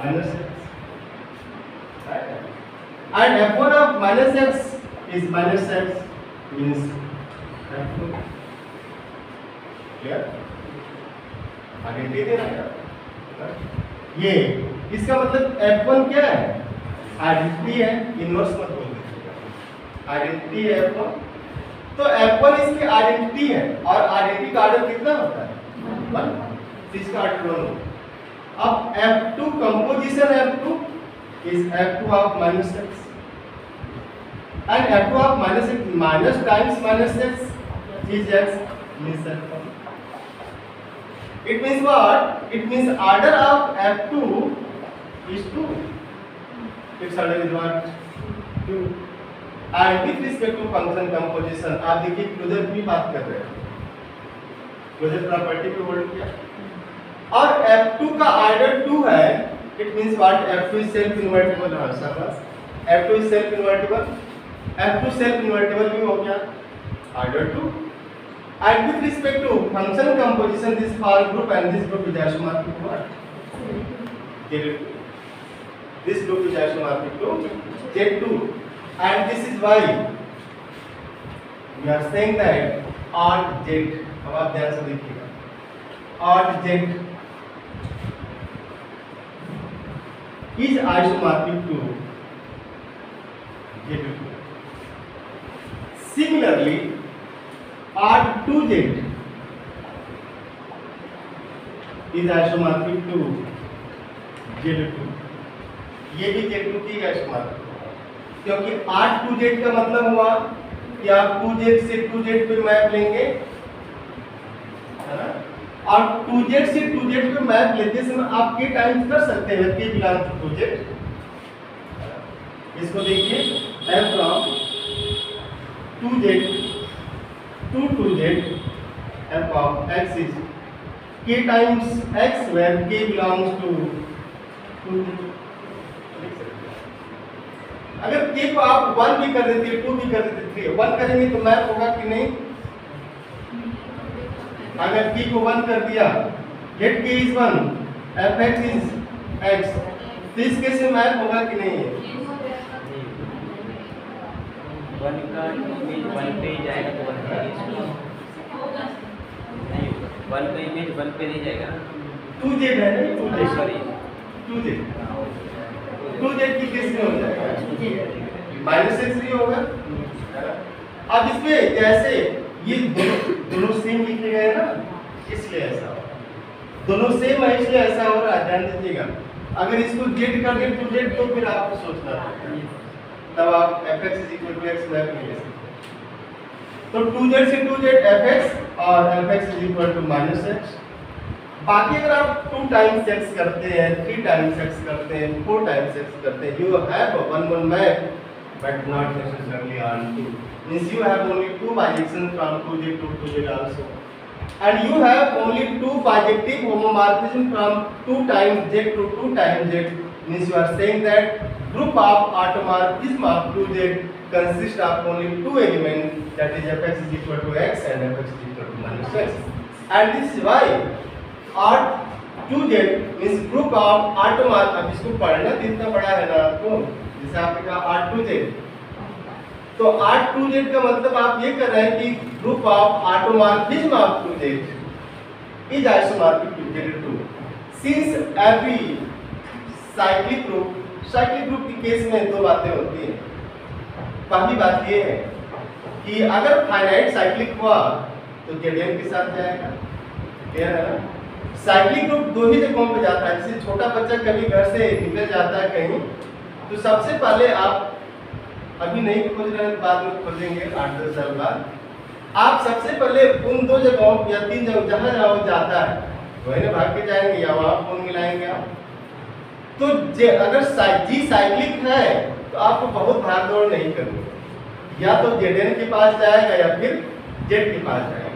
minus x, right? And f1 of minus x is minus x means f2. Clear? Identity दे रहा है ये, इसका मतलब f1 क्या है? Identity है, inverse मत बोल दीजिएगा, आइडेंटिटी है f1। तो f1 इसकी आइडेंटिटी है और आइडेंटिटी का ऑर्डर कितना होता है? 1, इसका ऑर्डर 1 होगा। अब f2 composition f2 is f2 of minus x and f2 of minus x minus times minus x is x means f1. It means what? It means order of f2 is 2. Its order is what? 2. And with respect to function composition, आप देखिए closure की बात कर रहे हैं, closure property पे hold किया और f2 का ऑर्डर 2 है। It means what? f2 is self invertible. हाँ शाबाश, f2 is self invertible, f2 self invertible भी हो गया, order 2। and with respect to function composition, this for group and this group is isomorphic to what? Z2. This group is isomorphic to Z2 and this is why we are saying that odd Z, अब आप ध्यान से देखिएगा, odd Z is isomorphic to Z2. Similarly, odd 2Z is isomorphic to Z2. ये भी Z2 की isomorphic, क्योंकि odd 2Z का मतलब हुआ कि आप 2Z से 2Z पे मैप लेंगे, है ना? और 2Z से 2Z पे मैप लेते समय आप के टाइम्स कर सकते हैं, के बिलोंग टू 2Z। इसको देखिए, f from 2Z to 2Z f of x is k times x where k belongs to 2Z। अगर k को आप 1 भी कर देते, 2 भी कर देते, 3 1 करेंगे तो मैप होगा कि नहीं? अगर k को 1 कर दिया, let k is 1, fx is x, तो इस केस में मैप होगा कि नहीं? 1 का इमेज 1 पे ही जाएगा तो 1 का नहीं, 1 का इमेज 1 पे नहीं जाएगा ना, 2Z है ना, 2Z सॉरी 2Z की केस में हो जाएगा, माइनस एक्स भी होगा। अब इसमें जैसे ये दोनों सेम लिखे गए ना, इसलिए ऐसा हो, दोनों सेम है इसलिए ऐसा हो रहा है, ध्यान दीजिएगा। अगर इसको z कर दे 2Z तो फिर आपको सोचना पड़ेगा, तब आप fx = x मैप नहीं ले सकते। तो 2Z से 2Z fx और fx = -x। बाकी अगर आप 2 times x करते हैं, 3 times x करते हैं, 4 times x करते हैं, you have a 1 map but not necessarily on 2, means you have only 2 bijections from 2Z to 2Z also, and you have only 2 bijective homomorphism from 2 times z to 2 times z, means you are saying that group of automorphism of 2Z consists of only 2 elements, that is fx = x and fx = -x, and this is why odd 2Z means group of automorphism। अब इसको पढ़ना तो इतना बड़ा है ना आपको, जैसे आपने कहा odd 2Z, तो odd 2Z का मतलब आप ये कर रहे हैं कि group of automorphism of 2Z is isomorphic to Z2 since every cyclic group की केस में 2 बातें होती हैं। पहली बात ये है कि अगर फाइनाइट साइक्लिक हुआ तो Zn के साथ जाएगा, क्लियर है ना? साइक्लिक ग्रुप 2 ही जगहों पे जाता है। जैसे छोटा बच्चा कभी घर से निकल जाता है कहीं, तो सबसे पहले आप अभी नहीं खोज रहे हैं, बाद में खोजेंगे 8-10 साल बाद, आप सबसे पहले उन 2 जगहों या 3 जगह जहाँ जहाँ जाता है वहीं ना भाग के जाएंगे या वहाँ फोन मिलाएंगे आप। तो अगर जी साइक्लिक है तो आपको बहुत भाग दौड़ नहीं करनी, या तो Zn के पास जाएगा या फिर Z के पास जाएगा।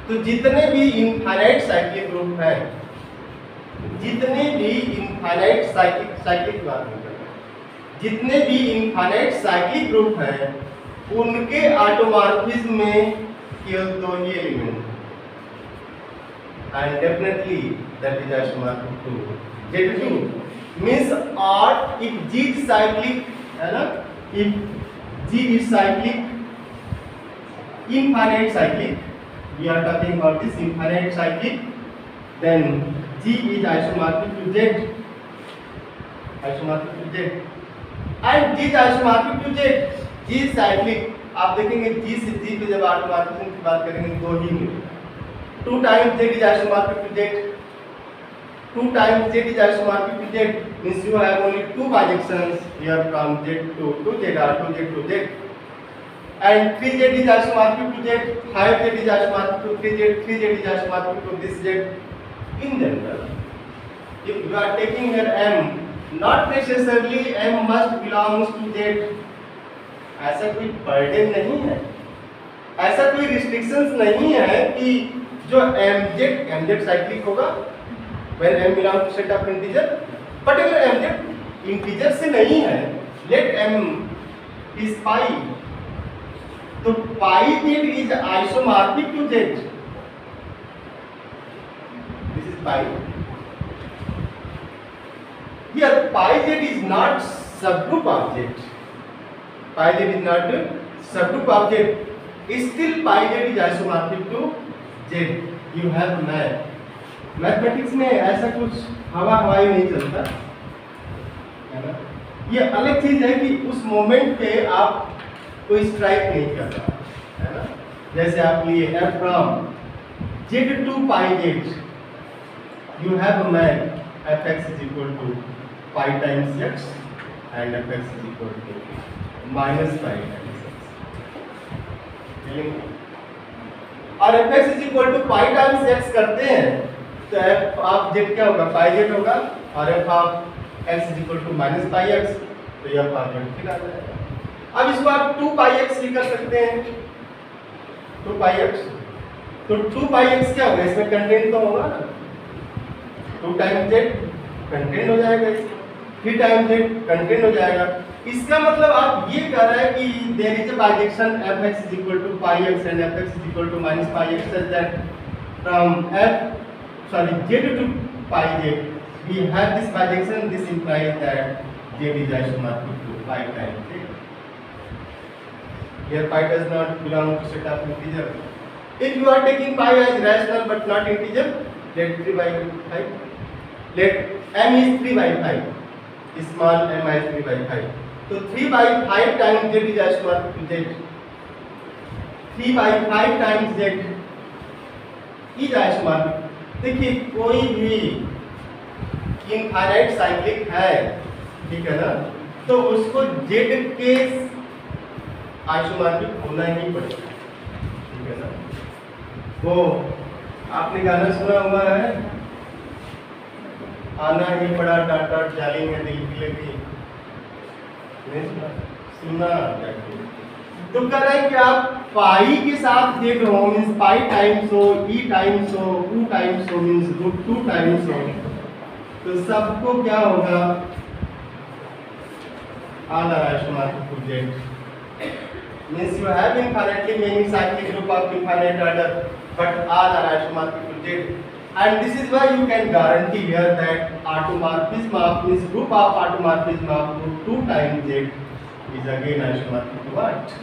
तो जितने भी इनफाइनाइट साइक्लिक ग्रुप हैं, जितने भी इनफाइनाइट साइक्लिक जितने भी इनफाइनाइट साइक्लिक ग्रुप हैं, उनके ऑटोमॉर्फिज्म में केवल 2 ही element, and definitely that is isomorphic to Z2 means odd if G is cyclic, है ना, if G is cyclic, infinite cyclic, we are talking about this infinite cyclic, then G is isomorphic to Z, isomorphic to Z, and G is isomorphic to Z, G is cyclic. आप देखेंगे G से G पे जब आटोमॉर्फिज्म की बात करेंगे दो ही मिलेगा, 2 times Z is isomorphic to Z, 2 times Z is isomorphic to Z means you have only 2 projections here from Z2 to Z or to Z to Z, and 3Z is isomorphic to Z, 5Z is isomorphic to 3Z, 3Z is isomorphic to this Z. In general, if you are taking here M, not necessarily M must belongs to Z. ऐसा कोई burden नहीं है, ऐसा कोई restrictions नहीं है कि जो MZ साइक्लिक होगा when M belongs to set of integer, but अगर MZ इंटीजर से नहीं है, let M is pi, तो pi Z is isomorphic to Z. This is pi. Here pi Z is not subgroup of Z. Pi Z is not subgroup of Z. Still pi Z is isomorphic to Z. You have math. Mathematics में ऐसा कुछ हवाई नहीं चलता, है ना। ये अलग चीज है कि उस मोमेंट पे आप कोई स्ट्राइक नहीं कर रहा, है ना। जैसे आप लिए f from Z to pi Z, you have a math fx is equal to pi times x and fx is equal to minus pi times x, और fx is equal to pi times x करते हैं तो f of z क्या होगा, pi z होगा, और f of x is equal to minus pi x, तो यह फॉर्मूला फिर आ जाएगा। अब इसको आप 2 pi x भी कर सकते हैं, 2 pi x, तो 2 pi x क्या होगा, इसमें कंटेंट तो होगा ना, 2 टाइम्स z कंटेंट हो जाएगा, 3 टाइम्स z कंटेंट हो जाएगा। इसका मतलब आप ये कह रहे हैं कि there is a bijection fx is equal to pi x and fx is equal to minus pi x such that from z to pi z we have this bijection. This implies that z is isomorphic to pi times z. Here pi does not belong to set of integer. If you are taking pi as rational but not integer, let 3 by 5, let m is 3 by 5, small m is 3 by 5, तो 3 by 5 times z is isomorphic to z, 3 by 5 times z is isomorphic. देखिए कोई भी infinite cyclic है, ठीक है ना, तो उसको z के आइसोमॉर्फिक होना ही पड़ेगा, ठीक है ना। वो आपने गाना सुना हुआ है, आना ही पड़ा टाटा जाली में दिल की लगी, सुना तो कह रहा है कि आप पाई के साथ z हो मीन्स पाई टाइम्स हो, e टाइम्स हो, u टाइम्स हो मीन्स √2 टाइम्स हो, तो सबको क्या होगा, all are isomorphic to z. Means you have infinitely many cyclic group of infinite order, but all are isomorphic to z. And this is why you can guarantee here that automorphism of this group of automorphism of √2 times z is again isomorphic to what?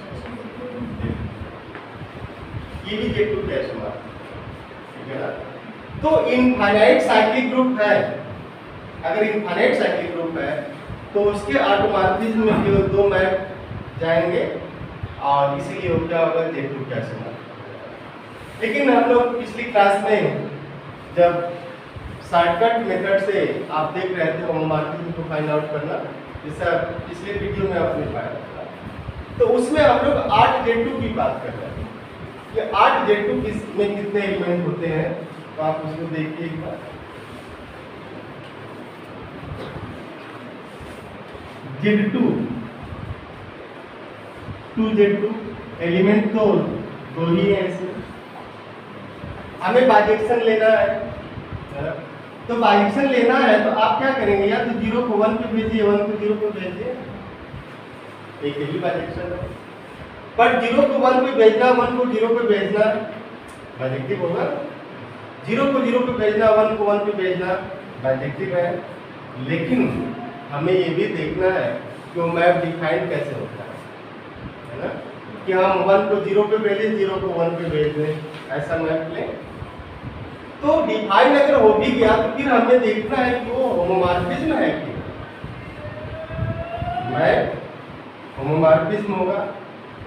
ये भी z2 के isomorphic, ठीक है ना। तो infinite cyclic group है, अगर infinite cyclic group है तो उसके ऑटोमॉर्फिज्म में केवल 2 मैप जाएंगे और इसीलिए वो क्या होगा, z2 के isomorphic। लेकिन हम लोग पिछली क्लास में जब शॉर्टकट मेथड से आप देख रहे थे होमोमॉर्फिज्म को फाइंड आउट करना, जैसा पिछले वीडियो में आपने पाया था, तो उसमें हम लोग 8z2 की बात कर रहे हैं। ये 8z2 में कितने एलिमेंट होते हैं, तो आप उसको देखिए एक बार। z2 2z2 एलिमेंट तो 2 ही है इसमें, हमें बाइजेक्शन लेना है, तो बाइजेक्शन लेना है तो आप क्या करेंगे, या तो 0 को 1 पे भेजिए, 1 को 0 पे भेजिए, एक ही बाइजेक्शन है। पर 0 को 1 पे भेजना, 1 को 0 पे भेजना बाइजेक्टिव होगा, 0 को 0 पे भेजना, 1 को 1 पे भेजना बाइजेक्टिव है। लेकिन हमें ये भी देखना है कि वो मैप डिफाइन कैसे होता है ना, कि हम 1 को 0 पे भेजें, 0 को 1 पे भेज दें, ऐसा मैप लें। तो डिफाइन अगर हो भी गया तो फिर हमें देखना है कि वो होमोमॉर्फिज्म है कि मैप होमोमॉर्फिज्म होगा।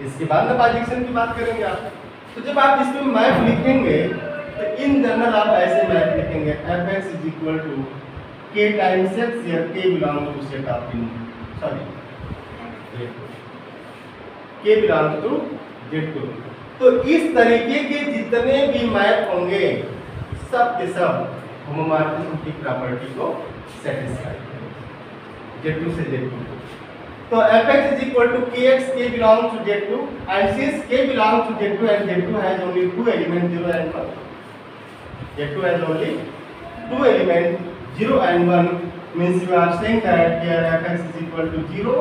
इसके बाद में बाइजेक्शन की बात करेंगे आप। तो जब आप इसमें मैप लिखेंगे तो इन जनरल आप ऐसे मैप लिखेंगे fx is equal to k times x या k belong to set of in k belong to Z2। तो इस तरीके के जितने भी मैप होंगे सब के सब होमोमॉर्फिज्म की प्रॉपर्टी को सेटिस्फाई करेंगे Z2 से Z2। तो fx is equal to kx, k belongs to Z2, and since k belongs to Z2 and Z2 has only two elements 0 and 1, Z2 has only two elements 0 and 1, means you are saying that here fx is equal to 0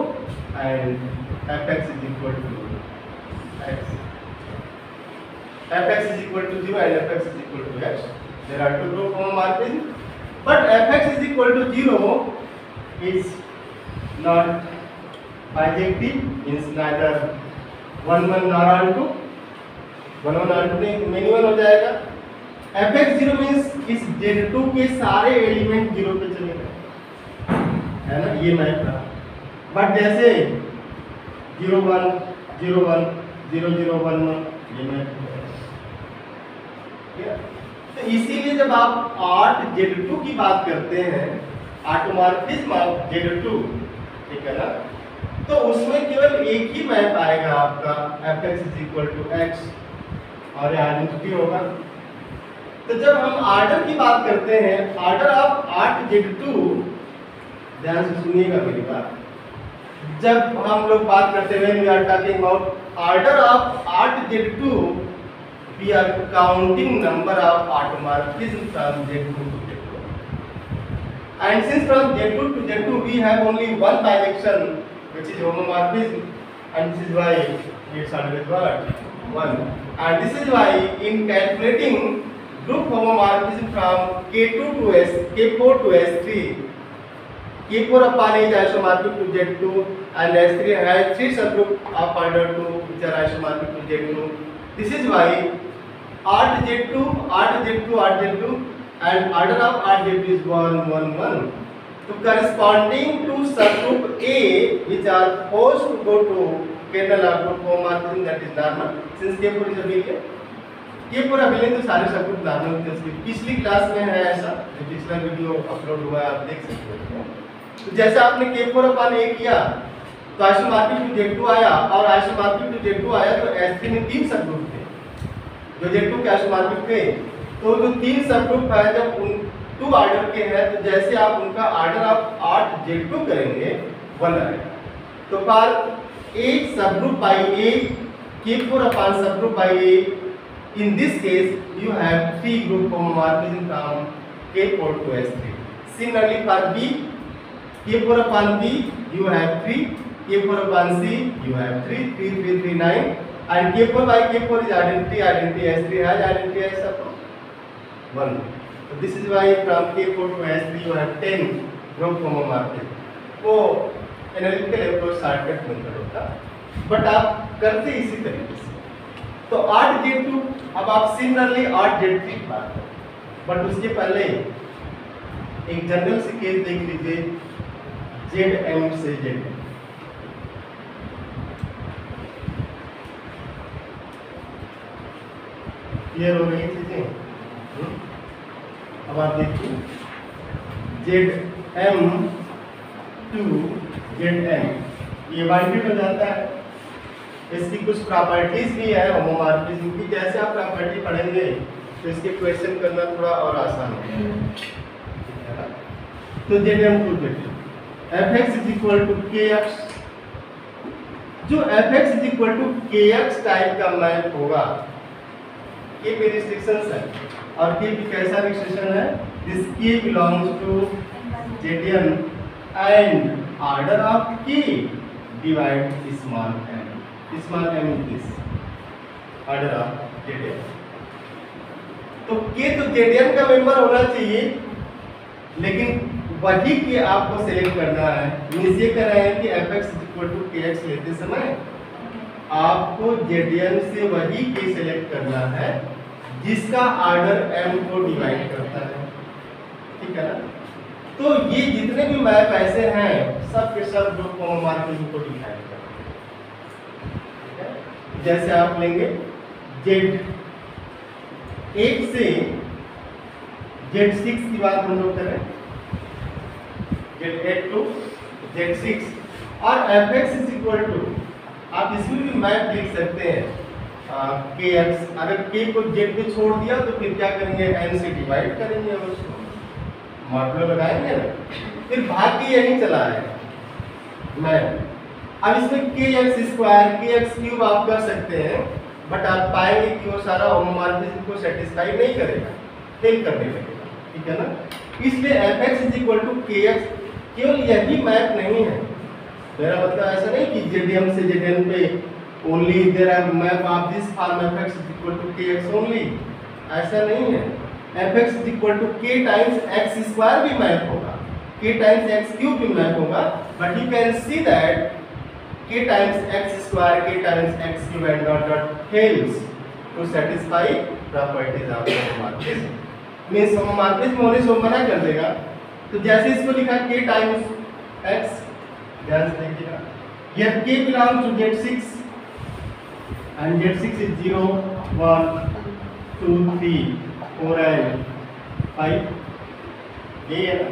and fx is equal to x. Fx is equal to 0 and fx is equal to x. There are two group homomorphism, but fx is equal to 0 is not bijective, means neither 1 1 nor on 2, 1 1 on 2 नहीं many 1 हो जाएगा। fx 0 means इस Z2 के सारे element 0 पे चले गए, है ना, ये मैप रहा। बट जैसे 0 1 0 1 0 0 1 1 ये मैप है। तो इसीलिए जब आप आर्ट Z2 की बात करते हैं, ऑटोमॉर्फिज्म ऑफ Z2, ठीक है ना, तो उसमें केवल एक ही मैप आएगा आपका fx is equal to x और आइडेंटिटी होगा। तो जब हम आर्डर की बात करते हैं, आर्डर ऑफ आर्ट Z2, ध्यान से सुनिएगा मेरी बात, जब हम लोग बात करते हैं we are talking about order of aut Z2, we are counting number of automorphism from Z2 to Z2, and since from Z2 to Z2 we have only one bijection which is homomorphism, and this is why it's always what 1, and this is why in calculating group homomorphism from K2 to S, K4 to S3, K4 upon is isomorphic to Z2 and S3 has 3 subgroup of order 2 which are isomorphic to Z2. This is why odd Z2, odd Z2, odd Z2 and order of odd Z2 is 1 1 1. So corresponding to subgroup A which are forced to go to kernel of group homomorphism, that is normal, since K4 is abelian, K4 abelian तो सारे subgroup normal थे। पिछली class में है ऐसा, जो पिछला video upload हुआ है आप देख सकते हो। तो जैसे आपने K4 अपन A किया तो आइसोमॉर्फिक टू Z2 आया, और आइसोमॉर्फिक टू Z2 आया तो S3 में 3 सबग्रुप थे जो Z2 के आइसोमॉर्फिक थे। तो जो 3 सबग्रुप है जब उन 2 ऑर्डर के हैं, तो जैसे आप उनका ऑर्डर आप 8 Z2 करेंगे 1 आएगा। तो for A subgroup by A, K4 upon subgroup by A, in this case you have 3 group homomorphism from K4 to S3. Similarly for B, K4 upon B you have 3, K4 upon C you have 3, 3 3 3 9, and K4 by K4 is identity, identity S3 has identity as suppose 1. So this is why from K4 to S3 you have 10 group homomorphism. वो analytical approach shortcut method होता है, but आप करते इसी तरीके से। तो art Z2, अब आप सिमिलरली आर्ट Z3 की बात करें, बट उसके पहले एक जनरल से केस देख लीजिए ZM से ZM। क्लियर हो गई चीजें? अब आप देखिए ZM to ZM, ये बाइंडेड हो जाता है। इसकी कुछ प्रॉपर्टीज भी है होमोमॉर्फिज्म की, जैसे आप प्रॉपर्टी पढ़ेंगे तो इसके क्वेश्चन करना थोड़ा और आसान होगा। तो ZM to ZM, fx is equal to kx, जो fx is equal to kx type का मैप होगा, k पे रिस्ट्रिक्शंस है, और k भी कैसा रिस्ट्रिक्शन है, this k belongs to ZN and order of k divide small m, small m is this order of ZN। तो के तो जेडीएन का मेंबर होना चाहिए, लेकिन वही के आपको सिलेक्ट करना है। मीन्स ये कह रहे हैं कि fx = kx लेते समय आपको जेडीएन से वही के सिलेक्ट करना है जिसका ऑर्डर m को डिवाइड करता है, ठीक है ना। तो ये जितने भी मैप ऐसे हैं सब के सब जो होमोमॉर्फिज्म को डिफाइन करते हैं। जैसे आप लेंगे Z8 से Z6 की बात हम लोग करें, Z8 to Z6 और fx = आप इसमें भी मैप लिख सकते हैं kx। अगर k को z पे छोड़ दिया तो फिर क्या करेंगे, n से डिवाइड करेंगे और उसको मॉडुलो लगाएंगे ना, फिर भाग के यही चला है मैप। अब इसमें kx² kx³ आप कर सकते हैं, बट आप पाएंगे कि वो सारा होमोमॉर्फिज्म को सेटिस्फाई नहीं करेगा, फेल करने लगेगा, ठीक है ना। इसलिए fx = kx केवल यही मैप नहीं है। मेरा मतलब ऐसा नहीं कि जेडीएम से जेडीएन पे only there are map of this form fx = kx only, ऐसा नहीं है। fx = k टाइम्स x² भी मैप होगा, k टाइम्स x³ भी मैप होगा, but you can see that k times x² k times x³ and dot dot fails to satisfy properties of homomorphism. Means homomorphism होने से मना कर देगा। तो जैसे इसको लिखा k टाइम्स x, ध्यान से देखिएगा, यह k belongs to Z6 and Z6 is 0 1 2 3 4 and 5, ये है ना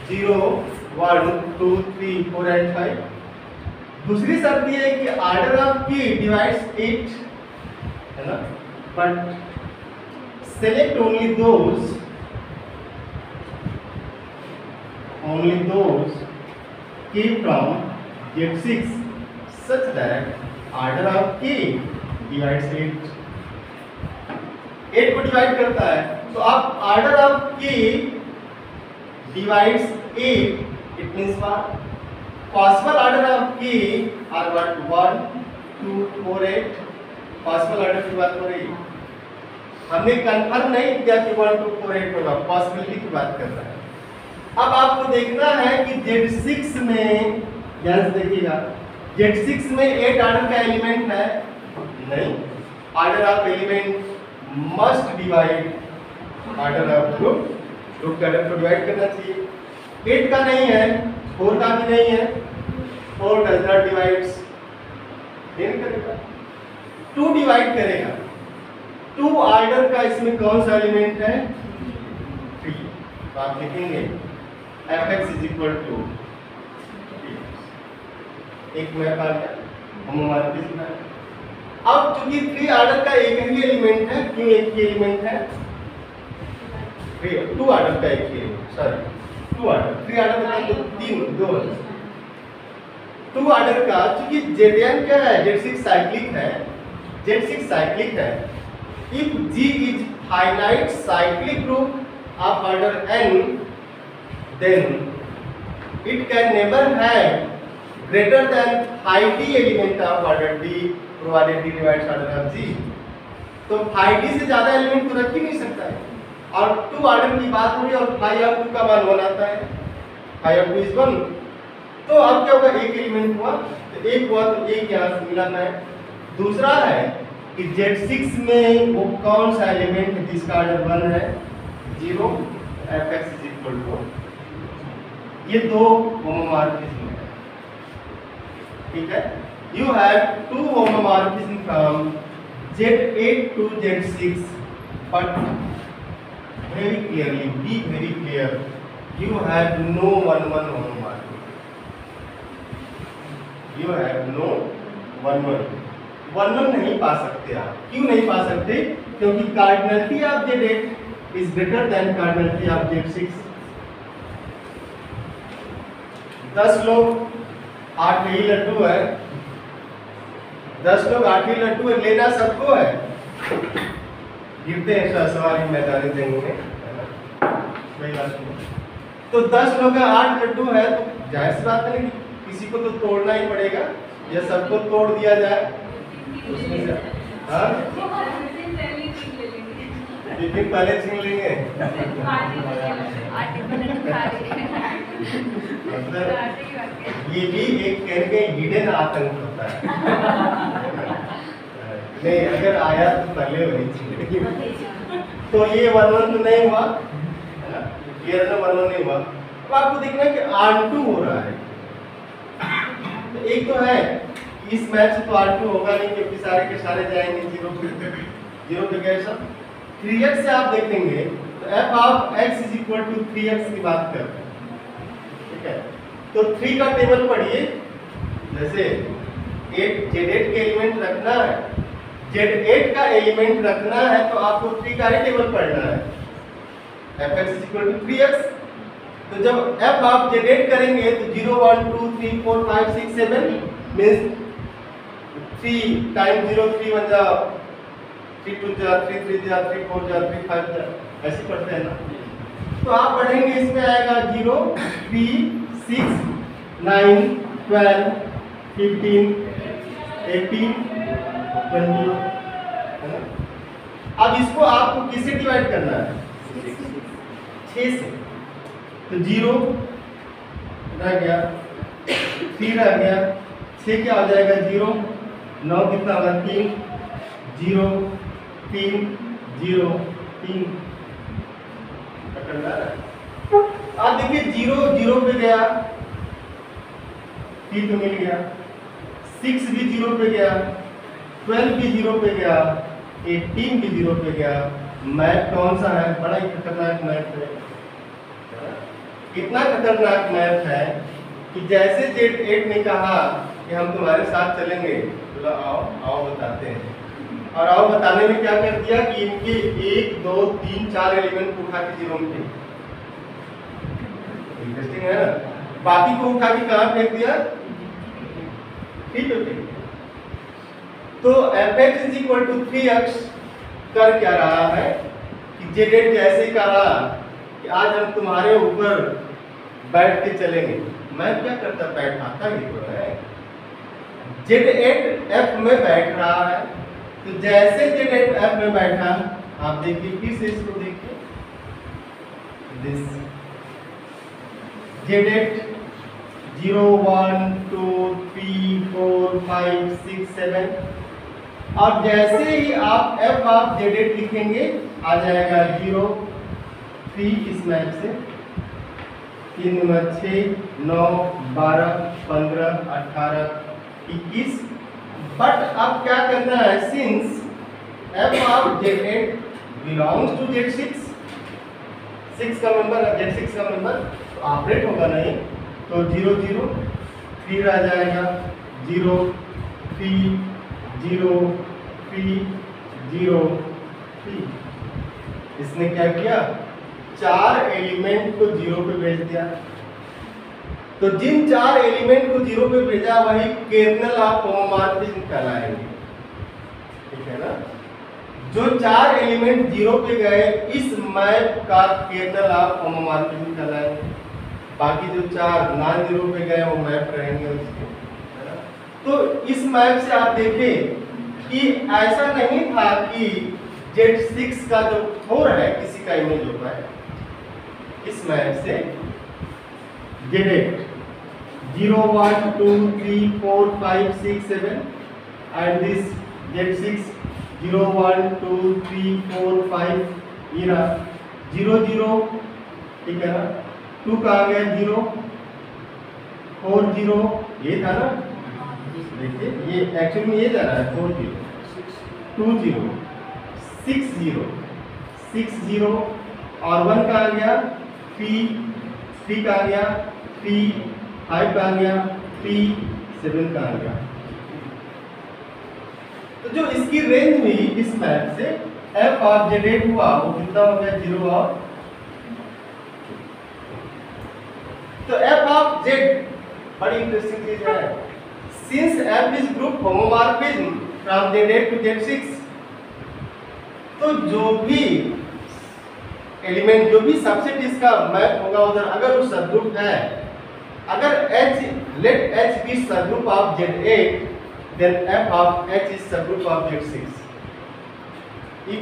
0 1 2 3 4 and 5। दूसरी शर्त ये है कि ऑर्डर ऑफ k डिवाइड्स 8, है ना, but select only those k from Z6 such that order of k divides 8। 8 को डिवाइड करता है, तो आप order of k divides 8, it means what, possible order of k are what 1 2 4 8। Possible order की बात हो रही है, हमने कंफर्म नहीं किया कि 1 2 4 8 होगा, पॉसिबिलिटी की बात कर रहा है। अब आपको देखना है कि Z6 में, ध्यान से देखिएगा, Z6 में 8 ऑर्डर का एलिमेंट है नहीं, order of element must divide order of group, group के ऑर्डर को डिवाइड करना चाहिए। 8 का नहीं है, 4 का भी नहीं है, 4 डज नॉट डिवाइड्स, नहीं करेगा, 2 डिवाइड करेगा। 2 ऑर्डर का इसमें कौन सा एलिमेंट है, 3। तो आप लिखेंगे fx = एक मैप आ गया होमोमॉर्फिज्म है। अब चूंकि 3 ऑर्डर का एक ही एलिमेंट है, क्यों एक ही एलिमेंट है, 2 ऑर्डर का एक ही एलिमेंट, सॉरी 2 ऑर्डर, 3 ऑर्डर का तो 3 2 है, 2 ऑर्डर का, चूंकि जेडीएन क्या है, Z6 साइक्लिक है, Z6 साइक्लिक है। If G is finite cyclic group of order n, then it can never have greater than 5d element of order d provided d divides order of G। तो 5d से ज्यादा element तो रख ही नहीं सकता है, और 2 ऑर्डर की बात हो रही है और phi of 2 का मान 1 आता है, phi of 2 is 1। तो अब क्या होगा, एक एलिमेंट हुआ तो एक हुआ, तो एक यहाँ से मिला है। दूसरा है कि Z6 में वो कौन सा एलिमेंट है जिसका ऑर्डर 1 है, 0, fx = ये 2 होमोमॉर्फिज्म है, ठीक है। You have 2 homomorphism from Z8 to Z6, but very clearly, be very clear, you have no 1-1 homomorphism, you have no 1-1 1-1 नहीं पा सकते आप। क्यों नहीं पा सकते, क्योंकि cardinality of Z8 is greater than cardinality of Z6। 10 लोग 8 ही लड्डू है, 10 लोग 8 ही लड्डू है, लेना सबको है, गिरते हैं सवारी मैदानी जंग में, तो 10 लोग का 8 लड्डू है, तो जाहिर सी बात है कि किसी को तो तोड़ना ही पड़ेगा, या सबको तोड़ दिया जाए उसमें से, हाँ टिफिन पहले छीन लेंगे। मतलब ये भी एक कहने का हिडन आतंक होता है। नहीं, अगर आया तो पहले वही छीन। तो ये 1-1 तो नहीं हुआ, है ना? ये 1-1 नहीं हुआ। अब आपको देखना है कि R2 हो रहा है। तो एक तो है इस मैच से तो R2 होगा नहीं, क्योंकि सारे के सारे जाएंगे 0 पे गए सब। 3x से आप देखेंगे तो f of x is equal to 3x की बात करते हैं, ठीक है? तो 3 का टेबल पढ़िए। जैसे 8 Z8 के एलिमेंट रखना है, Z8 का एलिमेंट रखना है तो आपको 3 का ही टेबल पढ़ना है। fx is equal to 3x। तो जब f आप Z8 करेंगे तो 0 1 2 3 4 5 6 7 मींस 3 टाइम 0 3 1 जा 3 2 जा 3 3 जा 3 4 जा 3 5 जा, ऐसे पढ़ते हैं ना? तो आप पढ़ेंगे इसमें आएगा 0 3 6 9 12 15 18 20, है ना? अब इसको आपको किससे डिवाइड करना है? 6 से। तो 0 रह गया, 3 रह गया, 6 क्या हो जाएगा? 0, 9 कितना होगा? 3, 0 3 0 3। पकड़ना है। आप देखिए 0 0 पे गया, 3 तो मिल गया, 6 भी 0 पे गया, 12 भी 0 पे गया, 18 भी 0 पे गया। मैप कौन सा है? बड़ा ही खतरनाक मैप है। इतना खतरनाक मैप है कि जैसे Z8 ने कहा कि हम तुम्हारे साथ चलेंगे, बोला आओ आओ बताते हैं। और आओ बताने में क्या कर दिया कि इनके 1 2 3 4 एलिमेंट को उठा के 0 में फेंक। इंटरेस्टिंग है ना? बाकी को उठा के कहाँ फेंक दिया? ठीक है। तो fx is equal to 3x कर क्या रहा है कि Z8 जैसे ही कहा कि आज हम तुम्हारे ऊपर बैठ के चलेंगे, मैं क्या करता? बैठाता ही तो है। Z8 F में बैठ रहा है, तो जैसे Z8 F में बैठा, आप देखिए फिर से इसको देखिए, दिस Z8 0 1 2 3 4 5 6 7, और जैसे ही आप F ऑफ Z8 लिखेंगे आ जाएगा 0 3 इस मैच से, 3 9 6 9 12 15 18 21। बट अब क्या करना है? Since f of Z8 belongs to Z6, 6 का मेंबर है, Z6 का मेंबर, तो ऑपरेट होगा नहीं, तो 0 0 3 आ जाएगा, 0 3 0 3 0 3। इसने क्या किया? 4 एलिमेंट को 0 पे भेज दिया। तो जिन 4 एलिमेंट को 0 पे भेजा वही कर्नल ऑफ होमोमॉर्फिज्म कहलाएंगे, ठीक है ना? जो 4 एलिमेंट 0 पे गए इस मैप का कर्नल ऑफ होमोमॉर्फिज्म कहलाएंगे। बाकी जो 4 नॉन 0 पे गए वो मैप रहेंगे उसके, है ना? तो इस मैप से आप देखें कि ऐसा नहीं था कि Z6 का जो 4 है किसी का इमेज होता है, इस मैप से Z8 0 1 2 3 4 5 6 7 and this Z6 0 1 2 3 4 5 ये रहा 0 0, ठीक है ना? 2 का आ गया 0 4 0, ये था ना? देखिए ये एक्चुअली में ये जा रहा है 4 0 2 0 6 0 6 0 और 1 का आ गया 3 का आ गया 3 5 का आ गया 3 7 का आ गया। तो जो इसकी रेंज हुई इस मैप से f ऑफ Z8 हुआ वो कितना हो गया? 0 और तो f ऑफ Z बड़ी इंटरेस्टिंग चीज है। Since f is group homomorphism from Z8 to Z6, तो जो भी एलिमेंट जो भी सबसेट इसका मैप होगा उधर अगर वो सबग्रुप है, अगर H let H be subgroup of Z8 then f of H is subgroup of Z6। If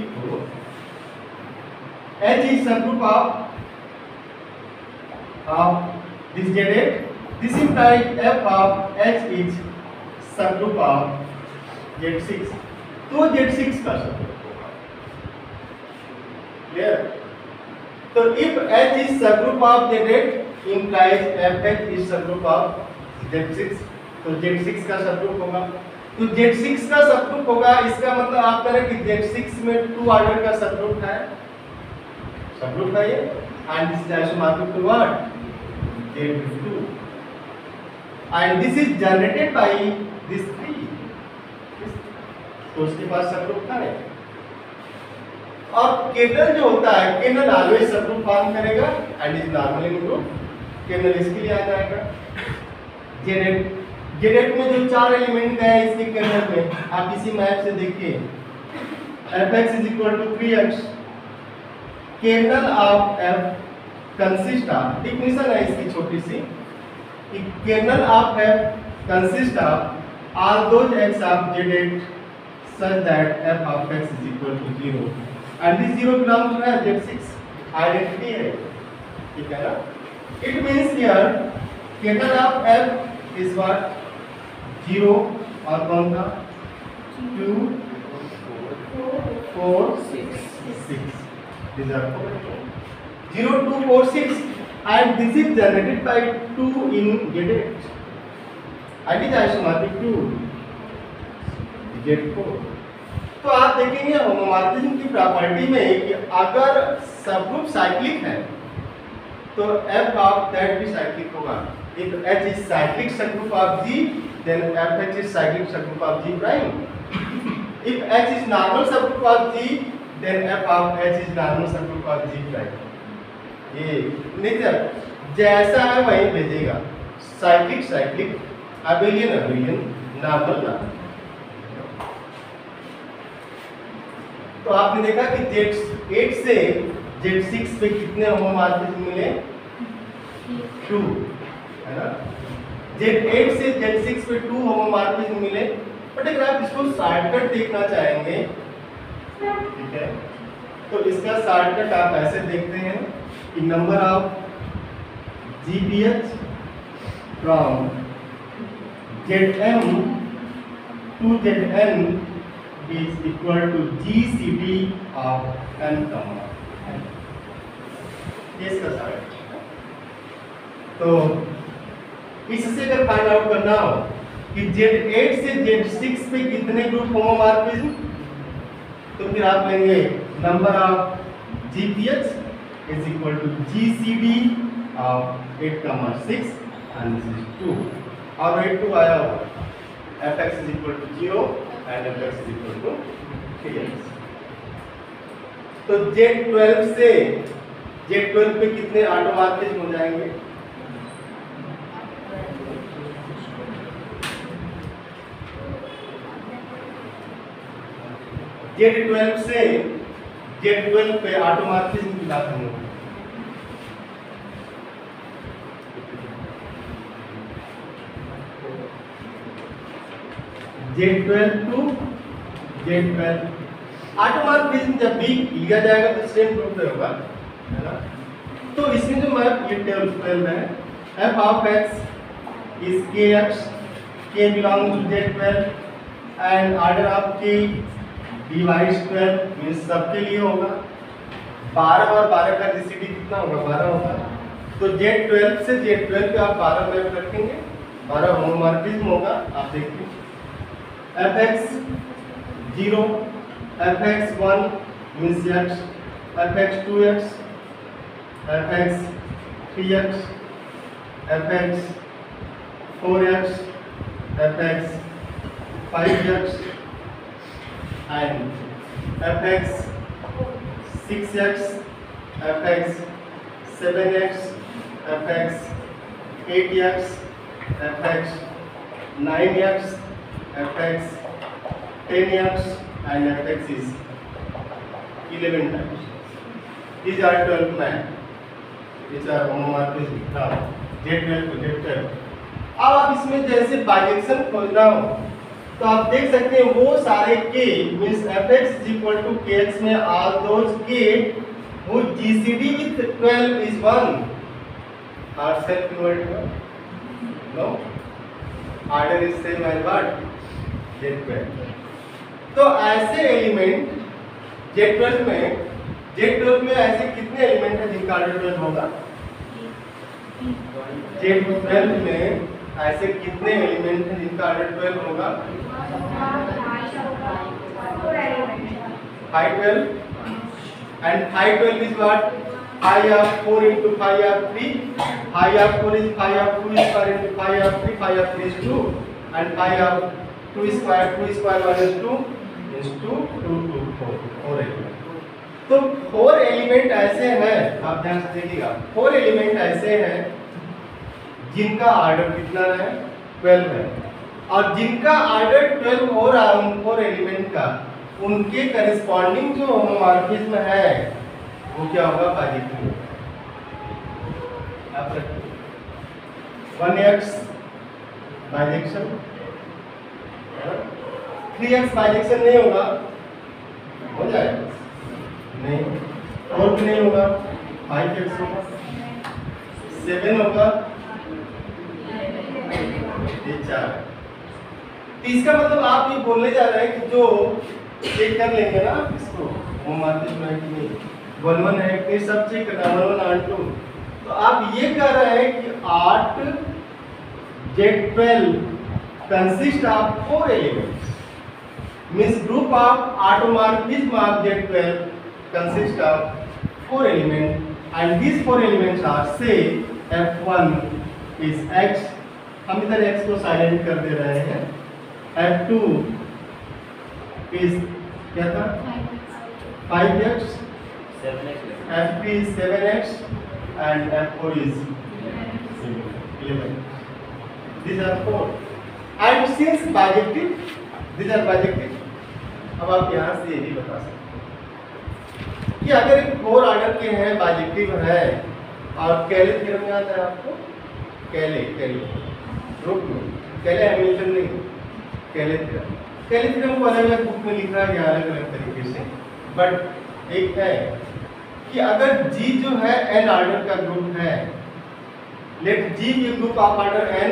H is subgroup of this Z8. This implies F of H is subgroup of Z6. तो Z6 का subgroup होगा. Clear? तो if H is subgroup of Z8 implies FH is subgroup of Z6. तो Z6 का subgroup होगा. तो Z6 का subgroup होगा, इसका मतलब आप कह रहे हैं कि Z6 में 2 ऑर्डर का सबग्रुप है. सबग्रुप है ये. And this is isomorphic to what? Z2. And this is generated by this 3. तो उसके पास सबग्रुप था नहीं. और केर्नल जो होता है, केर्नल ऑलवेज सबग्रुप फॉर्म करेगा and is normal in group. Kernel इसके लिए आ जाएगा. Z8 में जो 4 एलिमेंट है इसके केर्नल में, आप इसी मैप से देखिए. fx is equal to 3x. Kernel of f consist of, definition है इसकी छोटी सी, कि kernel of f consist of all those x of Z8 such that f of x is equal to 0 and this 0 belongs to Z6. Identity है, ठीक है ना. It means here kernel of f is what? 0 और कौन था? 2 4 6. These are 0 2 4 6 and this is generated by 2 in Z8 and is isomorphic to Z4. तो आप देखेंगे होमोमॉर्फिज्म की प्रॉपर्टी में कि अगर सबग्रुप साइक्लिक है तो f of that भी साइक्लिक होगा. If H is cyclic subgroup of G, then FH is cyclic subgroup of G prime. If H is normal subgroup of G, then F of H is normal subgroup of G prime. ये नहीं, जैसा है वही भेजेगा. Cyclic cyclic, abelian abelian, normal normal. तो आपने देखा कि Z8 से Z6 पे कितने होमोमॉर्फिज्म मिले? 2, है ना. Z8 से Z6 पे 2 होमोमॉर्फिज्म मिले. बट अगर आप इसको शॉर्टकट देखना चाहेंगे, ठीक है, तो इसका शॉर्टकट आप ऐसे देखते हैं कि number of GPH from Zm to Zn is equal to GCD of n comma n. इसका शॉर्टकट. तो इससे अगर फाइंड आउट करना हो कि Z8 से Z6 पे कितने ग्रुप होमोमॉर्फिज्म, तो फिर आप लेंगे number of GPH is equal to GCD of 8,6 and this is 2. और 2 आया होगा. fx is equal to 0 and fx is equal to 3x. तो Z12 से Z12 पे कितने ऑटोमॉर्फिज्म हो जाएंगे? Z12 से Z12 पे ऑटोमॉर्फिज्म की बात हम लोग. Z12 टू Z12 ऑटोमॉर्फिज्म जब भी लिया जाएगा तो सेम ग्रुप में होगा, है ना. तो इसमें जो मैप ये टेबल 12 है, f of x is kx, k belongs to Z12 and order of k divides 12 means सबके लिए होगा. 12 और 12 का GCD कितना होगा? 12 होगा. तो Z12 से Z12 पे आप 12 मैप रखेंगे, 12 होमोमॉर्फिज्म होगा. आप देखिए fx 0, fx 1 means x, fx 2x, fx 3x, fx 4x, fx 5x and fx 6x, fx 7x, fx 8x, fx 9x, fx 10x and fx is 11 times. These are 12 maps. These are homomorphism. Now Z12 to Z12. अब आप इसमें जैसे bijection खोजना हो तो आप देख सकते हैं वो सारे k means fx is equal to kx में all those k whose GCD with 12 is 1 are self-invertible? No. Order is same as what? Z12. तो ऐसे एलिमेंट Z12 में ऐसे कितने एलिमेंट हैं जिनका ऑर्डर 12 होगा? Z12 में ऐसे कितने एलिमेंट हैं जिनका ऑर्डर 12 होगा? 512 and 512 is what? 5 of 4 into 5 of 3. 5 of 4 is 5 of 2 square into 5 of 3. 5 of 3 is 2 and 5 of 2 square 1 is 2 is 2 2 2 4 element. तो 4 एलिमेंट ऐसे हैं, आप ध्यान से देखिएगा, 4 एलिमेंट ऐसे हैं जिनका ऑर्डर कितना है? 12 है, और जिनका ऑर्डर 12 हो रहा है उन 4 एलिमेंट का, उनके करेस्पॉन्डिंग जो होमोमॉर्फिज्म है वो क्या होगा? पॉजिटिव। आप रखिए 1x बाइजेक्शन, 3x बाइजेक्शन नहीं होगा, हो जाएगा नहीं, 4 भी नहीं होगा, 5x होगा, 7 होगा, ये 4। तो इसका मतलब आप ये बोलने जा रहे हैं कि जो चेक कर लेंगे ना इसको होमोमॉर्फिज्म है कि नहीं, 1 है कि सब चेक करना, 1 और 2। तो आप ये कह रहे हैं कि 8 Z12 consist of 4 elements, means group of automorphism of Z12 consist of 4 elements and these 4 elements are, say F1 is X, हम इधर X को साइलेंट कर दे रहे हैं, F2 is क्या था? 5x, F3 is 7x and F4 is 11. These are 4 and since bijective, these are bijective। अब आप यहाँ से ये भी बता सकते कि अगर एक 4 ऑर्डर के हैं, बाइजेक्टिव है, और कैले थ्योरम याद है आपको? कैले ग्रुप में कैले हैमिल्टन नहीं, कैले थ्योरम को अलग अलग बुक में लिखा गया अलग अलग तरीके से, बट एक है कि अगर G जो है n ऑर्डर का ग्रुप है, let G be group of order n,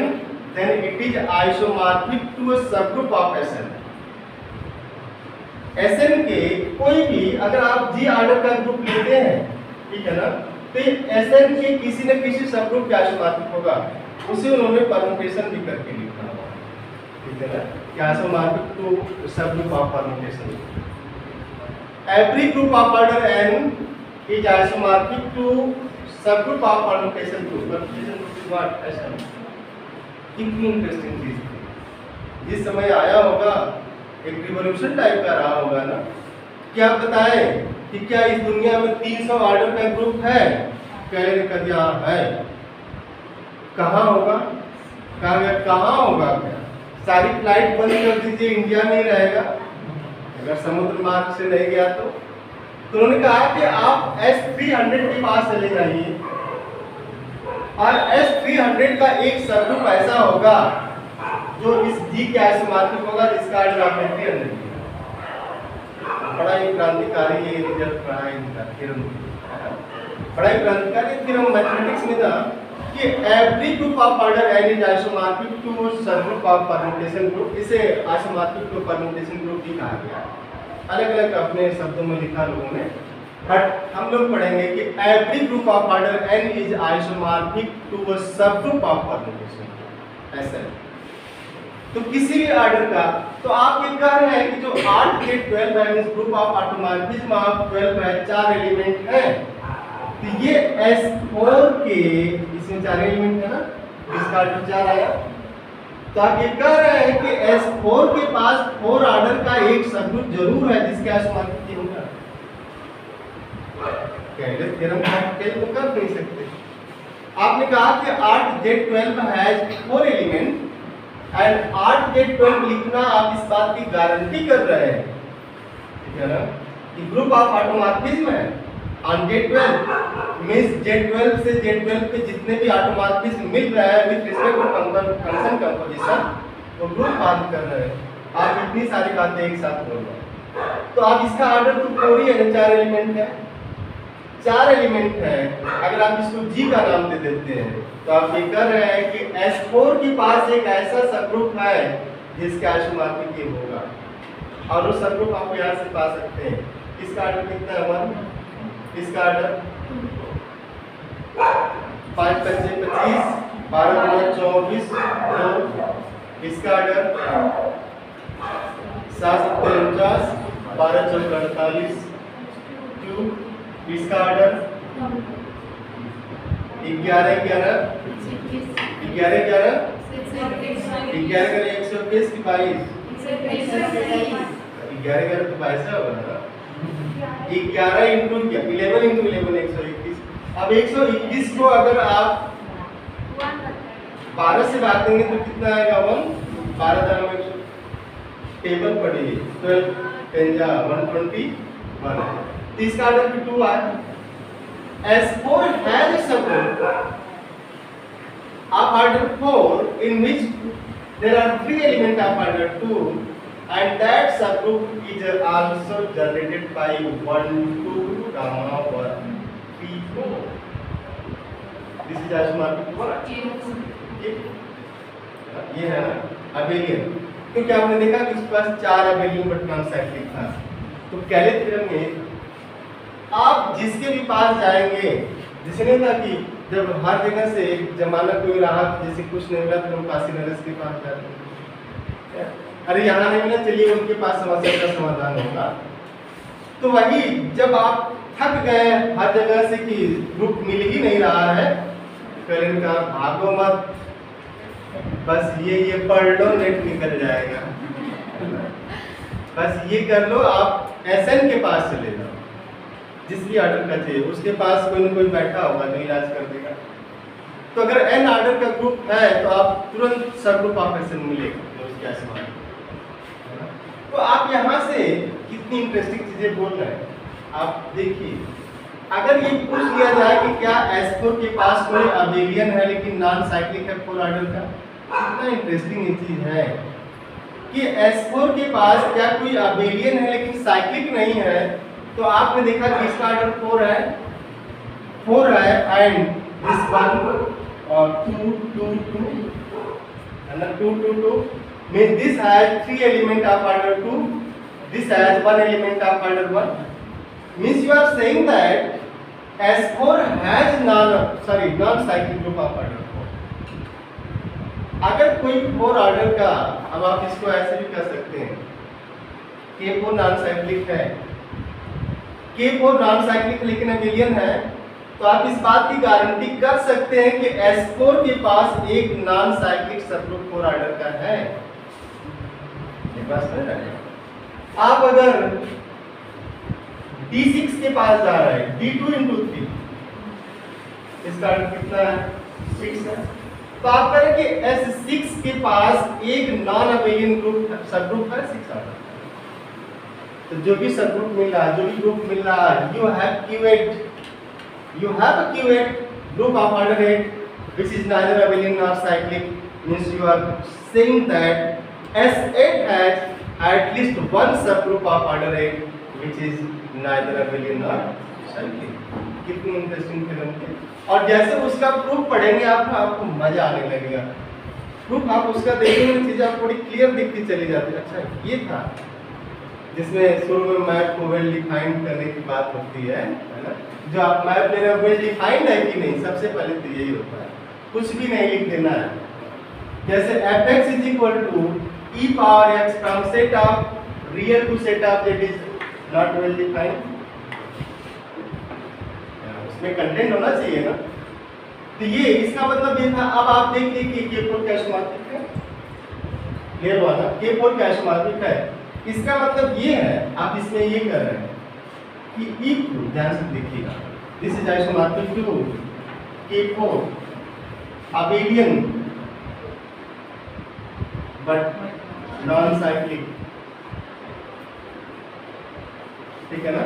then it is isomorphic to a subgroup of Sn। Sn के कोई भी अगर आप G ऑर्डर का ग्रुप लेते हैं, ठीक है ना, तो Sn के किसी न किसी सबग्रुप के आइसोमॉर्फिक होगा, उसे उन्होंने परम्यूटेशन भी करके लिखा हुआ, ठीक है ना, कि isomorphic to subgroup of permutation. Every group of order n is isomorphic to subgroup of permutation to, permutation to what? Sn। कितनी इंटरेस्टिंग चीज थी, जिस समय आया होगा एक रिवॉल्यूशन टाइप का रहा होगा ना, कि आप बताएं कि क्या इस दुनिया में 300 ऑर्डर का ग्रुप है? कैले ने कहा दिया है। कहाँ होगा? कहाँ होगा? क्या सारी फ्लाइट बंद कर दीजिए, इंडिया में ही रहेगा अगर समुद्र मार्ग से नहीं गया तो। तो उन्होंने कहा कि आप S300 के पास चले जाइए और S300 का एक सबग्रुप ऐसा होगा जो इस G के आइसोमॉर्फिक होगा, जिसका ऑर्डर आपने 300 दिया। बड़ा ही क्रांतिकारी ये रिजल्ट रहा है इनका थ्योरम, बड़ा ही क्रांतिकारी थ्योरम मैथमेटिक्स में था कि every group of order n is isomorphic to subgroup of permutation group. इसे आइसोमॉर्फिक टू परम्यूटेशन ग्रुप भी कहा गया है, अलग अलग अपने शब्दों में लिखा लोगों ने, बट हम लोग पढ़ेंगे कि every group of order n is isomorphic to a subgroup of permutation. ऐसा तो किसी भी ऑर्डर का, तो आप ये कह रहे हैं कि जो 8 के 12 है, means group of automorphism of 12 है, 4 एलिमेंट हैं, तो ये S4 के इसमें 4 एलिमेंट है ना, इसका ऑर्डर 4 आया। तो आप ये कह रहे हैं कि S4 के पास 4 ऑर्डर का एक सबग्रुप जरूर है जिसके आइसोमॉर्फिक होगा। कैले थ्योरम का कैल तो कर नहीं सकते। आपने कहा कि 8 Z12 has 4 element and 8 Z12 लिखना आप इस बात की गारंटी कर रहे हैं, ठीक है ना, कि ग्रुप ऑफ ऑटोमॉर्फिज्म है ऑन Z12, मींस Z12 से Z12 पे जितने भी ऑटोमॉर्फिज्म मिल रहा है with respect to function composition, वो ग्रुप फॉर्म कर रहे हैं। आप इतनी सारी बातें एक साथ बोल रहे हैं, तो आप इसका ऑर्डर तो 4 ही है, 4 एलिमेंट है, 4 एलिमेंट है, अगर आप इसको G का नाम दे देते हैं तो आप ये कर रहे हैं कि S4 के पास एक ऐसा सबग्रुप है जिसका आइसोमॉर्फिक ये होगा, और वो सबग्रुप आप यहाँ से पा सकते हैं। इसका ऑर्डर कितना है 1, इसका ऑर्डर 5 5 25, 12 24, 2, इसका ऑर्डर 7 49, 12 48, 2, इसका ऑर्डर 11 11, 11 11, 11 121 की 22, 11 11 तो 22 होगा ना, 11 इंटू 11 इंटू 11 121। अब 121 को अगर आप 12 से बात देंगे तो कितना आएगा 1, 12 दानों में टेबल पड़ी 12 10 जा 121, तो इसका ऑर्डर भी 2 आया। S4 has a subgroup of order 4 in which there are 3 elements of order 2, and that subgroup is also generated by 1 2 comma 1 3 4. This is isomorphic what? ये है ना अबेलियन, क्योंकि आपने देखा कि इसके पास 4 अबेलियन बट नॉन साइक्लिक था। तो कैले थ्योरम में आप जिसके भी पास जाएंगे, जिसे नहीं था कि जब हर जगह से एक जमाना कोई रहा जैसे कुछ नहीं मिला तो हम काशी नरेश के पास जाते हैं, अरे यहाँ नहीं मिला चलिए उनके पास समस्या का समाधान होगा। तो वही जब आप थक गए हर जगह से कि ग्रुप मिल ही नहीं रहा है, करें का भागो मत, बस ये पढ़ लो नेट निकल जाएगा, बस ये कर लो, आप SN के पास चले जाओ, जिस भी ऑर्डर का चाहिए उसके पास कोई ना कोई बैठा होगा जो इलाज कर देगा। तो अगर N ऑर्डर का ग्रुप है तो आप तुरंत सब ग्रुप ऑफ SN मिलेगा जो उसके आसमान। तो आप यहाँ से कितनी इंटरेस्टिंग चीजें बोल रहे हैं, आप देखिए। अगर ये पूछ लिया जाए कि क्या S4 के पास कोई अबेलियन है लेकिन नॉन साइक्लिक है 4 ऑर्डर का, कितना इंटरेस्टिंग ये चीज है कि S4 के पास क्या कोई अबेलियन है लेकिन साइक्लिक नहीं है। तो आपने देखा कि इसका ऑर्डर 4 है एंड दिस 1 और 2 2 2 and 2 2 2 means this has 3 element of order 2, this has 1 element of order 1, means you are saying that S4 has non cyclic group of order 4। अगर कोई 4 ऑर्डर का, अब आप इसको ऐसे भी कर सकते हैं कि 4 नॉन साइक्लिक है, K4 नॉन साइक्लिक लेकिन अबेलियन है, तो आप इस बात की गारंटी कर सकते हैं कि S4 के पास एक नॉन साइक्लिक सबग्रुप 4 ऑर्डर का है। आप अगर D6 के पास जा रहे हैं, D2 into 3, इसका ऑर्डर कितना है 6 है, तो आप करें कि S6 के पास एक नॉन अबेलियन ग्रुप सबग्रुप है 6 ऑर्डर। तो जो भी सबग्रुप मिल रहा है, जो भी ग्रुप मिल रहा है, you have a Q8 group of order 8 which is neither abelian nor cyclic, means you are saying that S8 has at least one subgroup of order 8 which is neither abelian nor cyclic। कितनी interesting film थी। और जैसे उसका proof पढ़ेंगे आपको मजा आने लगेगा। प्रूफ आप उसका देखेंगे चीजें आप थोड़ी क्लियर दिखती चली जाती है। अच्छा ये था जिसमें शुरू में मैप को वेल डिफाइंड करने की बात होती है ना, जो आप मैप ले रहे हो वेल डिफाइंड है कि नहीं, सबसे पहले तो यही होता है, कुछ भी नहीं लिख देना है। जैसे fx is equal to e power x from set of real to set of that is not well defined, उसमें कंटेंट होना चाहिए ना। तो ये इसका मतलब ये था। अब आप देखिए कि K4 क्या आइसोमॉर्फिक है, क्लियर हुआ ना, K4 क्या आइसोमॉर्फिक है। इसका मतलब ये है, आप इसमें ये कर रहे हैं कि if, ध्यान से देखिएगा, this is isomorphic to K4 abelian but non cyclic, ठीक है ना,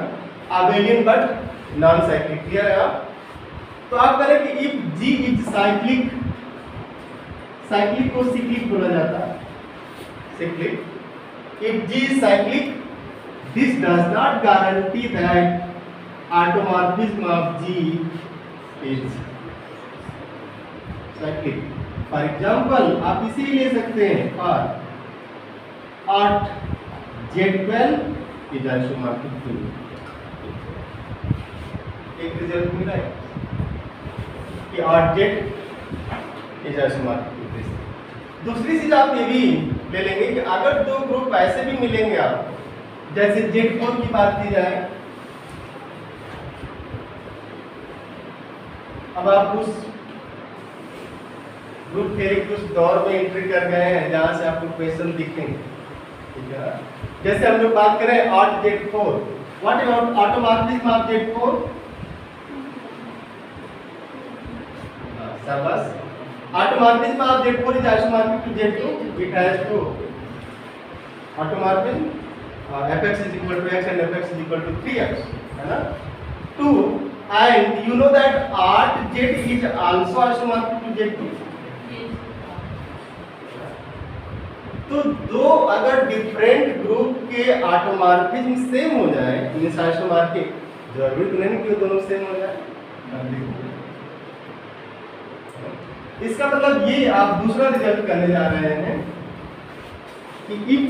abelian but non cyclic, clear है आप। तो आप करें कि if G is cyclic, cyclic को सिक्लिक बोला जाता है, cyclic. If G is cyclic, this does not guarantee that automorphism of G is cyclic. For example आप इसे ले सकते हैं, और 8Z12 इज आइसोमॉर्फिक टू। एक रिजल्ट मिला है कि 8Z इज आइसोमॉर्फिक टू। दूसरी चीज आप ये भी ले लेंगे कि अगर दो ग्रुप ऐसे भी मिलेंगे आपको, जैसे Z4 की बात की जाए, अब आप उस ग्रुप थ्योरी के उस दौर में एंट्री कर गए हैं जहां से आपको क्वेश्चन दिखेंगे, ठीक है। जैसे हम लोग बात करें 8Z4, what is automorphism of Z4? शाबाश। Automorphism of Z4 is isomorphic to Z2। It has two automorphism fx is equal to x and fx is equal to 3x, है ना। 2 and you know that 8Z is also isomorphic to Z2। तो दो अगर different group के automorphism same हो जाए, means isomorphic, जरूरी तो नहीं कि दोनों सेम हो जाए। इसका मतलब ये आप दूसरा रिजल्ट करने जा रहे हैं कि if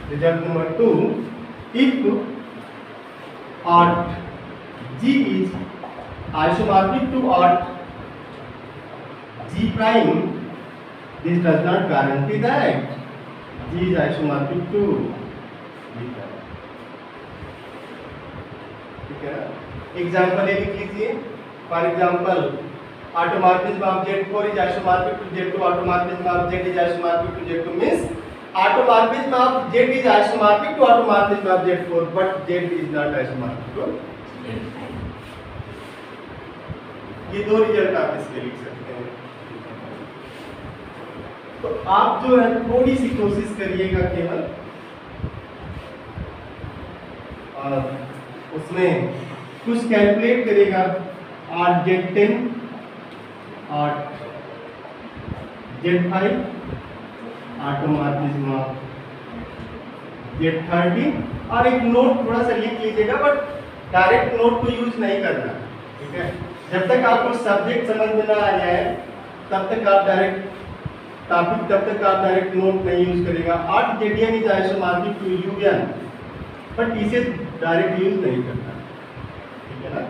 result number 2, if 8G is isomorphic to 8G prime, this does not guarantee that G is isomorphic to G prime। ठीक है, एग्जाम्पल ये लिख लीजिए। For example automorphism of Z4 is isomorphic to Z2, automorphism of Z is isomorphic to Z2 means automorphism of Z is isomorphic to automorphism of Z4, but Z is not isomorphic to Z5। ये दो result आप इसके लिख सकते हैं। तो आप जो है थोड़ी सी कोशिश करिएगा केवल, और उसमें कुछ कैलकुलेट करिएगा। 8Z10 और Z5 ऑटोमॉर्फिज्म ऑफ Z30, और एक नोट थोड़ा सा लिख लीजिएगा, बट डायरेक्ट नोट को यूज नहीं करना, ठीक है। जब तक आपको सब्जेक्ट समझ में ना आ जाए तब तक आप डायरेक्ट टॉपिक, तब तक आप डायरेक्ट नोट नहीं यूज करेगा। 8ZN is isomorphic to UN, but इसे डायरेक्ट यूज नहीं करना, ठीक है ना।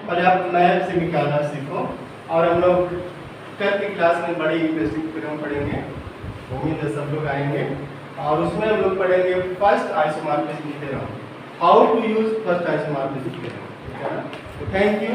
पहले आप मैप से निकालना सीखो, और हम लोग कल की क्लास में बड़ी इंटरेस्टिंग फिल्म पढ़ेंगे, उम्मीद है सब लोग आएंगे, और उसमें हम लोग पढ़ेंगे first isomorphism theorem, how to use first isomorphism theorem, ठीक है ना। तो थैंक यू।